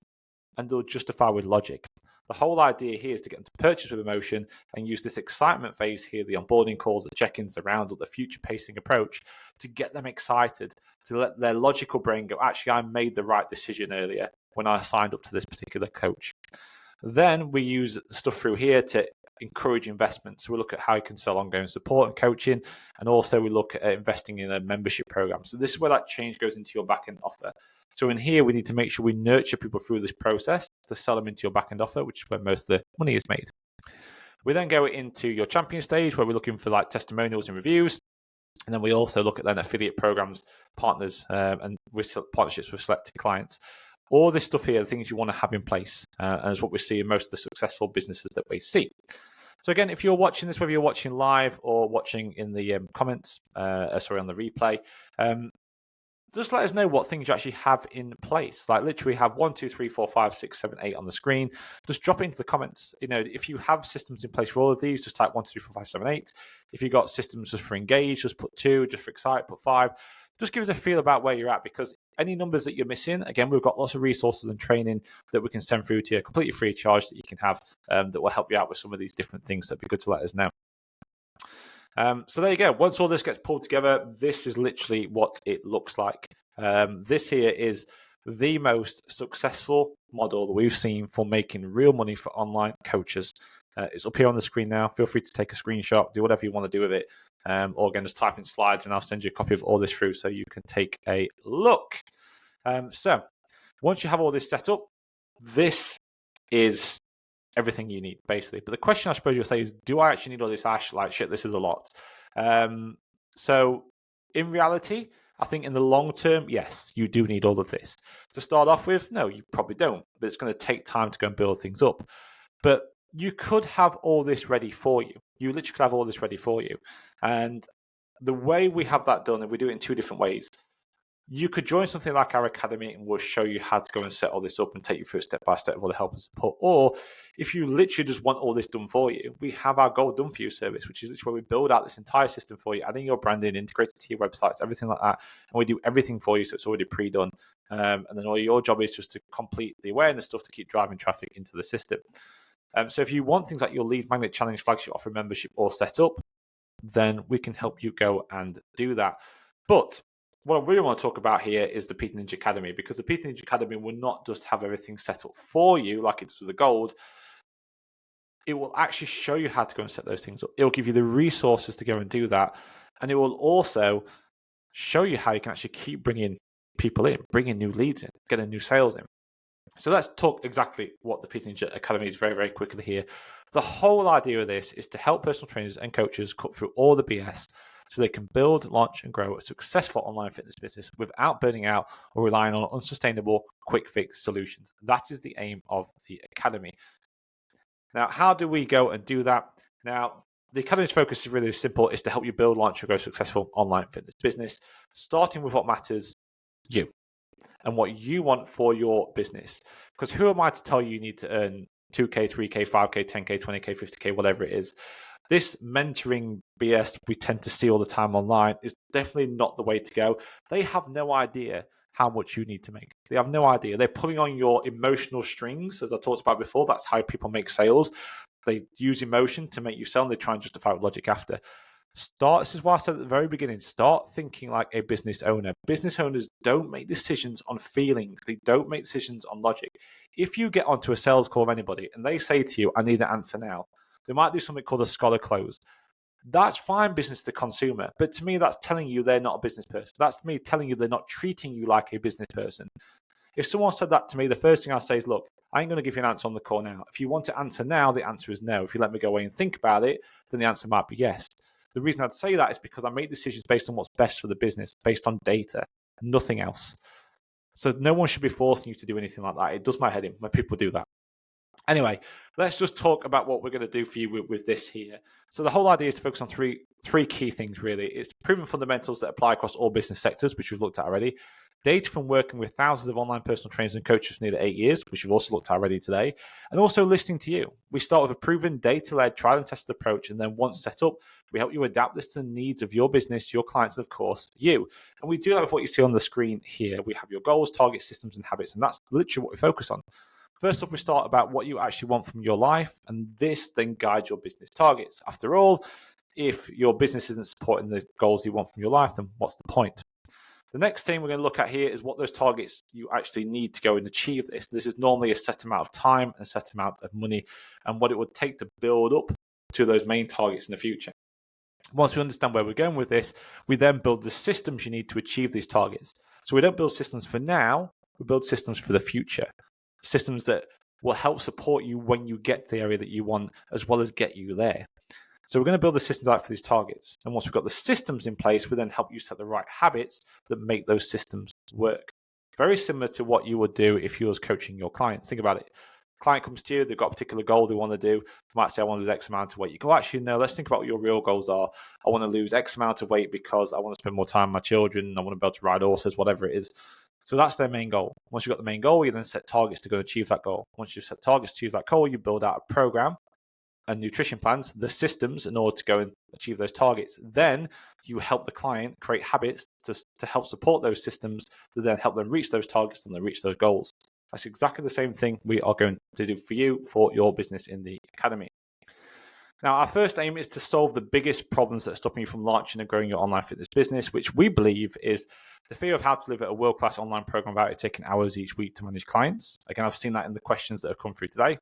and they'll justify with logic. The whole idea here is to get them to purchase with emotion and use this excitement phase here, the onboarding calls, the check-ins, the roundup, the future pacing approach, to get them excited, to let their logical brain go, actually, I made the right decision earlier when I signed up to this particular coach. Then we use stuff through here to encourage investment. So we look at how you can sell ongoing support and coaching, and also we look at investing in a membership program. So this is where that change goes into your back-end offer. So in here, we need to make sure we nurture people through this process to sell them into your back-end offer, which is where most of the money is made. We then go into your champion stage, where we're looking for like testimonials and reviews. And then we also look at then affiliate programs, partners, and with partnerships with selected clients. All this stuff here, the things you want to have in place, and is what we see in most of the successful businesses that we see. So again, if you're watching this, whether you're watching live or watching in the comments, on the replay, just let us know what things you actually have in place. Like literally have 1, 2, 3, 4, 5, 6, 7, 8 on the screen. Just drop it into the comments. You know, if you have systems in place for all of these, just type 1, 2, 3, 4, 5, 7, 8. If you've got systems just for engage, just put 2, just for excite, put 5. Just give us a feel about where you're at, because any numbers that you're missing, again, we've got lots of resources and training that we can send through to you completely free of charge that you can have that will help you out with some of these different things. That'd be good to let us know. So there you go. Once all this gets pulled together, this is literally what it looks like. This here is the most successful model that we've seen for making real money for online coaches. It's up here on the screen now. Feel free to take a screenshot, do whatever you want to do with it. Or again, just type in slides and I'll send you a copy of all this through so you can take a look. So once you have all this set up, this is everything you need, basically. But the question I suppose you'll say is, do I actually need all this, Ash? Like, shit, this is a lot. So in reality, I think in the long term, yes, you do need all of this. To start off with, no, you probably don't. But it's going to take time to go and build things up. But you could have all this ready for you. You literally could have all this ready for you. And the way we have that done, and we do it in 2 different ways. You could join something like our academy and we'll show you how to go and set all this up and take you through step by step of all the help and support. Or if you literally just want all this done for you, we have our Goal Done For You service, which is literally where we build out this entire system for you, adding your branding, integrated to your websites, everything like that. And we do everything for you, so it's already pre-done. And then all your job is just to complete the awareness stuff to keep driving traffic into the system. So if you want things like your Lead Magnet Challenge flagship offer membership all set up, then we can help you go and do that. But what I really want to talk about here is the PTD Ninja Academy, because the PTD Ninja Academy will not just have everything set up for you like it does with the gold. It will actually show you how to go and set those things up. It will give you the resources to go and do that. And it will also show you how you can actually keep bringing people in, bringing new leads in, getting new sales in. So let's talk exactly what the PTD Ninja Academy is very, very quickly here. The whole idea of this is to help personal trainers and coaches cut through all the BS so they can build, launch, and grow a successful online fitness business without burning out or relying on unsustainable, quick fix solutions. That is the aim of the Academy. Now, how do we go and do that? Now, the Academy's focus is really simple. It's to help you build, launch, and grow a successful online fitness business, starting with what matters, you, and what you want for your business. Because who am I to tell you need to earn 2K, 3K, 5K, 10K, 20K, 50K, whatever it is? This mentoring BS we tend to see all the time online is definitely not the way to go. They have no idea how much you need to make. They have no idea. They're pulling on your emotional strings, as I talked about before. That's how people make sales. They use emotion to make you sell, and they try and justify with logic after. This is why I said at the very beginning, start thinking like a business owner. Business owners don't make decisions on feelings. They don't make decisions on logic. If you get onto a sales call of anybody and they say to you, I need an answer now, they might do something called a scholar close. That's fine business to consumer. But to me, that's telling you they're not a business person. That's me telling you they're not treating you like a business person. If someone said that to me, the first thing I say is, look, I ain't going to give you an answer on the call now. If you want to answer now, the answer is no. If you let me go away and think about it, then the answer might be yes. The reason I'd say that is because I make decisions based on what's best for the business, based on data, nothing else. So no one should be forcing you to do anything like that. It does my head in when people do that. Anyway, let's just talk about what we're going to do for you with this here. So the whole idea is to focus on three key things, really. It's proven fundamentals that apply across all business sectors, which we've looked at already. Data from working with thousands of online personal trainers and coaches for nearly 8 years, which we've also looked at already today. And also listening to you. We start with a proven data-led trial and tested approach. And then once set up, we help you adapt this to the needs of your business, your clients, and of course, you. And we do that with what you see on the screen here. We have your goals, targets, systems, and habits. And that's literally what we focus on. First off, we start about what you actually want from your life, and this then guides your business targets. After all, if your business isn't supporting the goals you want from your life, then what's the point? The next thing we're going to look at here is what those targets you actually need to go and achieve this. This is normally a set amount of time and a set amount of money, and what it would take to build up to those main targets in the future. Once we understand where we're going with this, we then build the systems you need to achieve these targets. So we don't build systems for now, we build systems for the future. Systems that will help support you when you get to the area that you want, as well as get you there. So we're going to build the systems out for these targets. And once we've got the systems in place, we then help you set the right habits that make those systems work. Very similar to what you would do if you was coaching your clients. Think about it. Client comes to you, they've got a particular goal they want to do. They might say, I want to lose X amount of weight. You go, actually, no, let's think about what your real goals are. I want to lose X amount of weight because I want to spend more time with my children. I want to be able to ride horses, whatever it is. So that's their main goal. Once you've got the main goal, you then set targets to go achieve that goal. Once you've set targets to achieve that goal, you build out a program and nutrition plans, the systems in order to go and achieve those targets. Then you help the client create habits to help support those systems to then help them reach those targets and then reach those goals. That's exactly the same thing we are going to do for you for your business in the academy. Now, our first aim is to solve the biggest problems that are stopping you from launching and growing your online fitness business, which we believe is the fear of how to deliver a world-class online program without it taking hours each week to manage clients. Again, I've seen that in the questions that have come through today.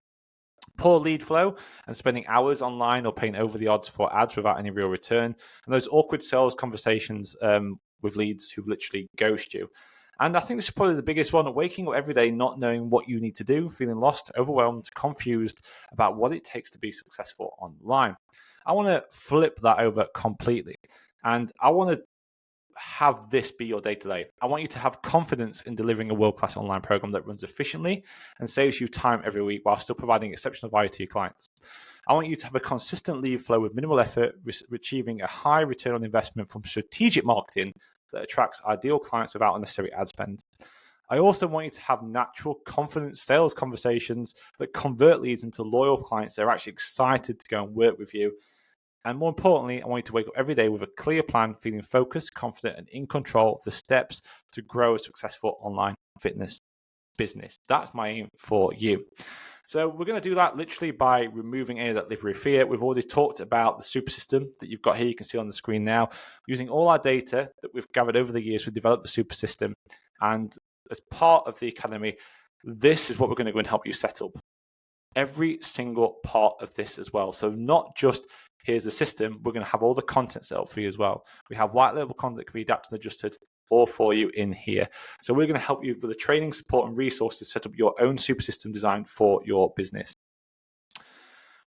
Poor lead flow and spending hours online or paying over the odds for ads without any real return. And those awkward sales conversations with leads who literally ghost you. And I think this is probably the biggest one, waking up every day not knowing what you need to do, feeling lost, overwhelmed, confused about what it takes to be successful online. I want to flip that over completely. And I want to have this be your day-to-day. I want you to have confidence in delivering a world-class online program that runs efficiently and saves you time every week while still providing exceptional value to your clients. I want you to have a consistent lead flow with minimal effort, achieving a high return on investment from strategic marketing that attracts ideal clients without unnecessary ad spend. I also want you to have natural, confident sales conversations that convert leads into loyal clients that are actually excited to go and work with you. And more importantly, I want you to wake up every day with a clear plan, feeling focused, confident, and in control of the steps to grow a successful online fitness business. That's my aim for you. So we're going to do that literally by removing any of that delivery fear. We've already talked about the super system that you've got here. You can see on the screen now. Using all our data that we've gathered over the years, we've developed the super system. And as part of the academy, this is what we're going to go and help you set up. Every single part of this as well. So not just here's the system, we're going to have all the content set up for you as well. We have white label content that can be adapted and adjusted all for you in here. So we're going to help you with the training, support, and resources to set up your own super system designed for your business.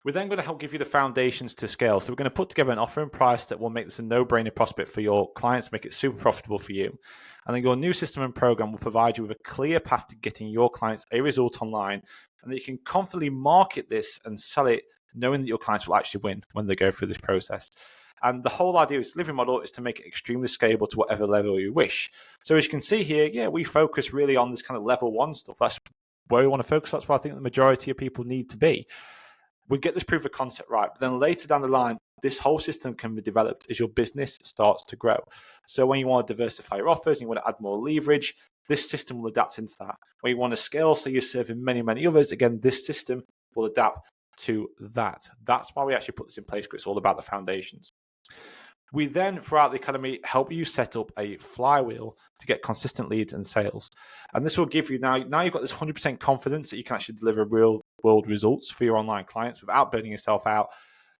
We're then going to help give you the foundations to scale. So we're going to put together an offer and price that will make this a no-brainer prospect for your clients, make it super profitable for you. And then your new system and program will provide you with a clear path to getting your clients a result online, and that you can confidently market this and sell it knowing that your clients will actually win when they go through this process. And the whole idea of this delivery model is to make it extremely scalable to whatever level you wish. So as you can see here, we focus really on this kind of level one stuff. That's where we want to focus. That's where I think the majority of people need to be. We get this proof of concept right, but then later down the line, this whole system can be developed as your business starts to grow. So when you want to diversify your offers and you want to add more leverage, this system will adapt into that. When you want to scale, so you're serving many, many others, again, this system will adapt to that. That's why we actually put this in place, because it's all about the foundations. We then, throughout the academy, help you set up a flywheel to get consistent leads and sales. And this will give you, now you've got this 100% confidence that you can actually deliver real world results for your online clients without burning yourself out.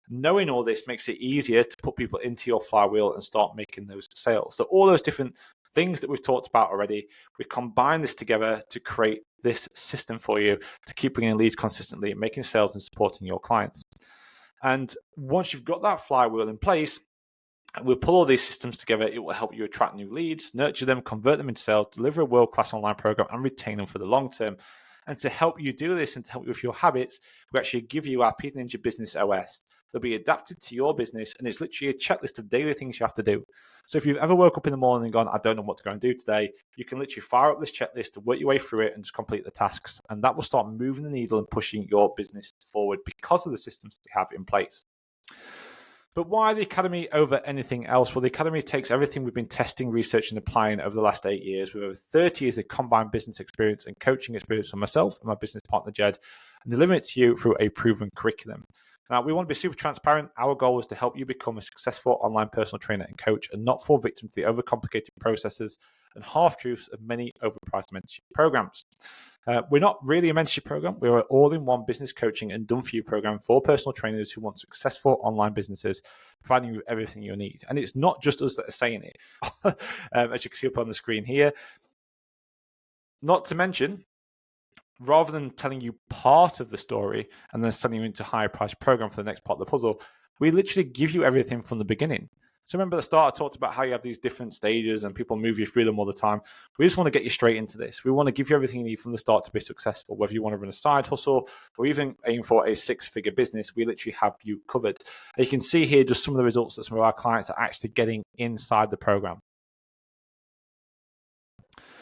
Knowing all this makes it easier to put people into your flywheel and start making those sales. So all those different things that we've talked about already, we combine this together to create this system for you to keep bringing leads consistently, making sales and supporting your clients. And once you've got that flywheel in place, we'll pull all these systems together. It will help you attract new leads, nurture them, convert them into sales, deliver a world-class online program, and retain them for the long term. And to help you do this and to help you with your habits, we actually give you our PTD Ninja Business OS. They'll be adapted to your business, and it's literally a checklist of daily things you have to do. So if you've ever woke up in the morning and gone, I don't know what to go and do today, you can literally fire up this checklist, work your way through it, and just complete the tasks. And that will start moving the needle and pushing your business forward because of the systems that we have in place. But why the Academy over anything else? Well, the Academy takes everything we've been testing, researching, and applying over the last 8 years with over 30 years of combined business experience and coaching experience from myself and my business partner, Jed, and delivering it to you through a proven curriculum. Now, we want to be super transparent. Our goal is to help you become a successful online personal trainer and coach and not fall victim to the overcomplicated processes and half-truths of many overpriced mentorship programs. We're not really a mentorship program. We're an all-in-one business coaching and done-for-you program for personal trainers who want successful online businesses, providing you with everything you need. And it's not just us that are saying it, as you can see up on the screen here. Not to mention, rather than telling you part of the story and then sending you into a higher price program for the next part of the puzzle, we literally give you everything from the beginning. So remember at the start, I talked about how you have these different stages and people move you through them all the time. We just want to get you straight into this. We want to give you everything you need from the start to be successful. Whether you want to run a side hustle or even aim for a 6-figure business, we literally have you covered. And you can see here just some of the results that some of our clients are actually getting inside the program.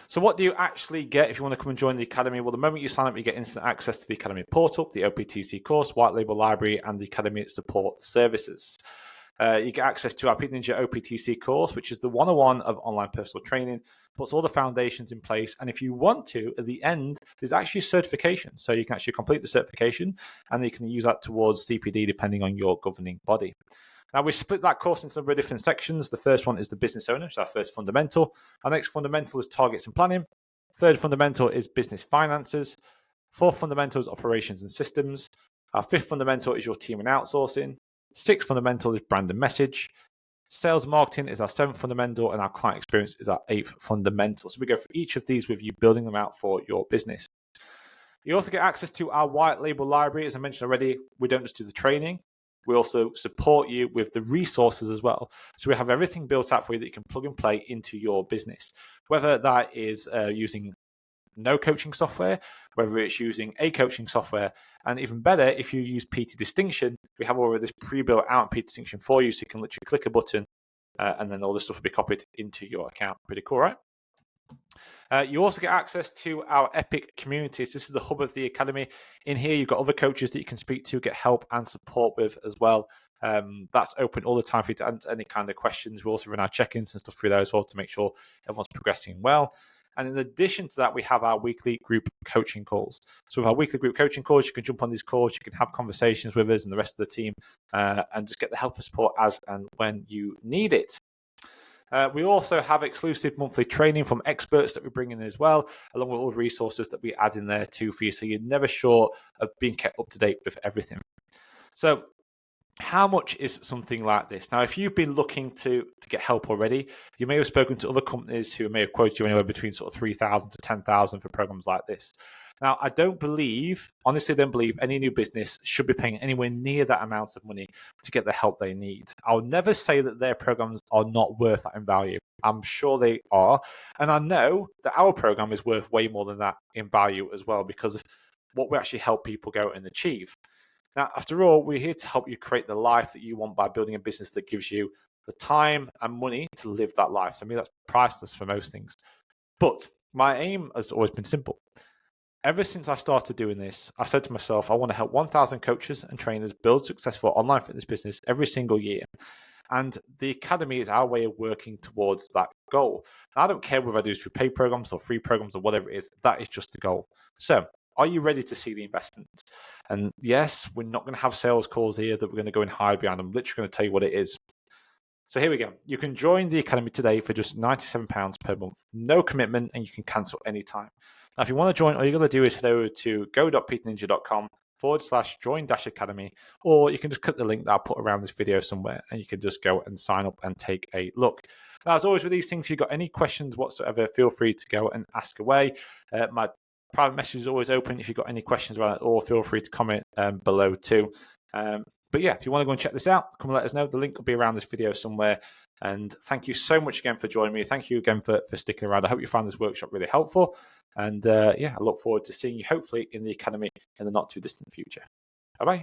So what do you actually get if you want to come and join the Academy? Well, the moment you sign up, you get instant access to the Academy portal, the OPTC course, white label library, and the Academy support services. You get access to our PTD Ninja OPTC course, which is the 101 of online personal training, puts all the foundations in place. And if you want to, at the end, there's actually a certification. So you can actually complete the certification and you can use that towards CPD depending on your governing body. Now, we split that course into a number of different sections. The first one is the business owner, so our first fundamental. Our next fundamental is targets and planning. Third fundamental is business finances. Fourth fundamental is operations and systems. Our fifth fundamental is your team and outsourcing. Sixth fundamental is brand and message. Sales and marketing is our seventh fundamental, and our client experience is our eighth fundamental. So we go through each of these with you, building them out for your business. You also get access to our white label library. As I mentioned already, we don't just do the training. We also support you with the resources as well. So we have everything built out for you that you can plug and play into your business, whether that is using no coaching software, whether it's using a coaching software, and even better, if you use PT Distinction, we have all of this pre-built out PT Distinction for you, so you can literally click a button and then all this stuff will be copied into your account. Pretty cool, right? You also get access to our epic communities. This is the hub of the Academy. In here, you've got other coaches that you can speak to, get help and support with as well. That's open all the time for you to answer any kind of questions. We also run our check-ins and stuff through there as well to make sure everyone's progressing well. And in addition to that, we have our weekly group coaching calls. So with our weekly group coaching calls, you can jump on these calls, you can have conversations with us and the rest of the team and just get the help and support as and when you need it. We also have exclusive monthly training from experts that we bring in as well, along with all the resources that we add in there too for you, so you're never short of being kept up to date with everything. So how much is something like this? Now, if you've been looking to get help already, you may have spoken to other companies who may have quoted you anywhere between sort of 3,000 to 10,000 for programs like this. Now, I honestly don't believe any new business should be paying anywhere near that amount of money to get the help they need. I'll never say that their programs are not worth that in value. I'm sure they are. And I know that our program is worth way more than that in value as well, because of what we actually help people go and achieve. Now, after all, we're here to help you create the life that you want by building a business that gives you the time and money to live that life. So I mean, that's priceless for most things. But my aim has always been simple. Ever since I started doing this, I said to myself, I want to help 1,000 coaches and trainers build successful online fitness business every single year. And the Academy is our way of working towards that goal. And I don't care whether I do this through paid programs or free programs or whatever it is, that is just the goal. So are you ready to see the investment? And yes, we're not going to have sales calls here that we're going to go and hide behind. I'm literally going to tell you what it is. So here we go. You can join the Academy today for just £97 per month. No commitment, and you can cancel anytime. Now, if you want to join, all you're going to do is head over to go.ptninja.com/join-academy, or you can just click the link that I'll put around this video somewhere, and you can just go and sign up and take a look. Now, as always with these things, if you've got any questions whatsoever, feel free to go and ask away. My private message is always open. If you've got any questions about it, or feel free to comment below too. But yeah, if you want to go and check this out, come and let us know. The link will be around this video somewhere. And thank you so much again for joining me. Thank you again for sticking around. I hope you found this workshop really helpful. And yeah, I look forward to seeing you hopefully in the Academy in the not too distant future. Bye-bye.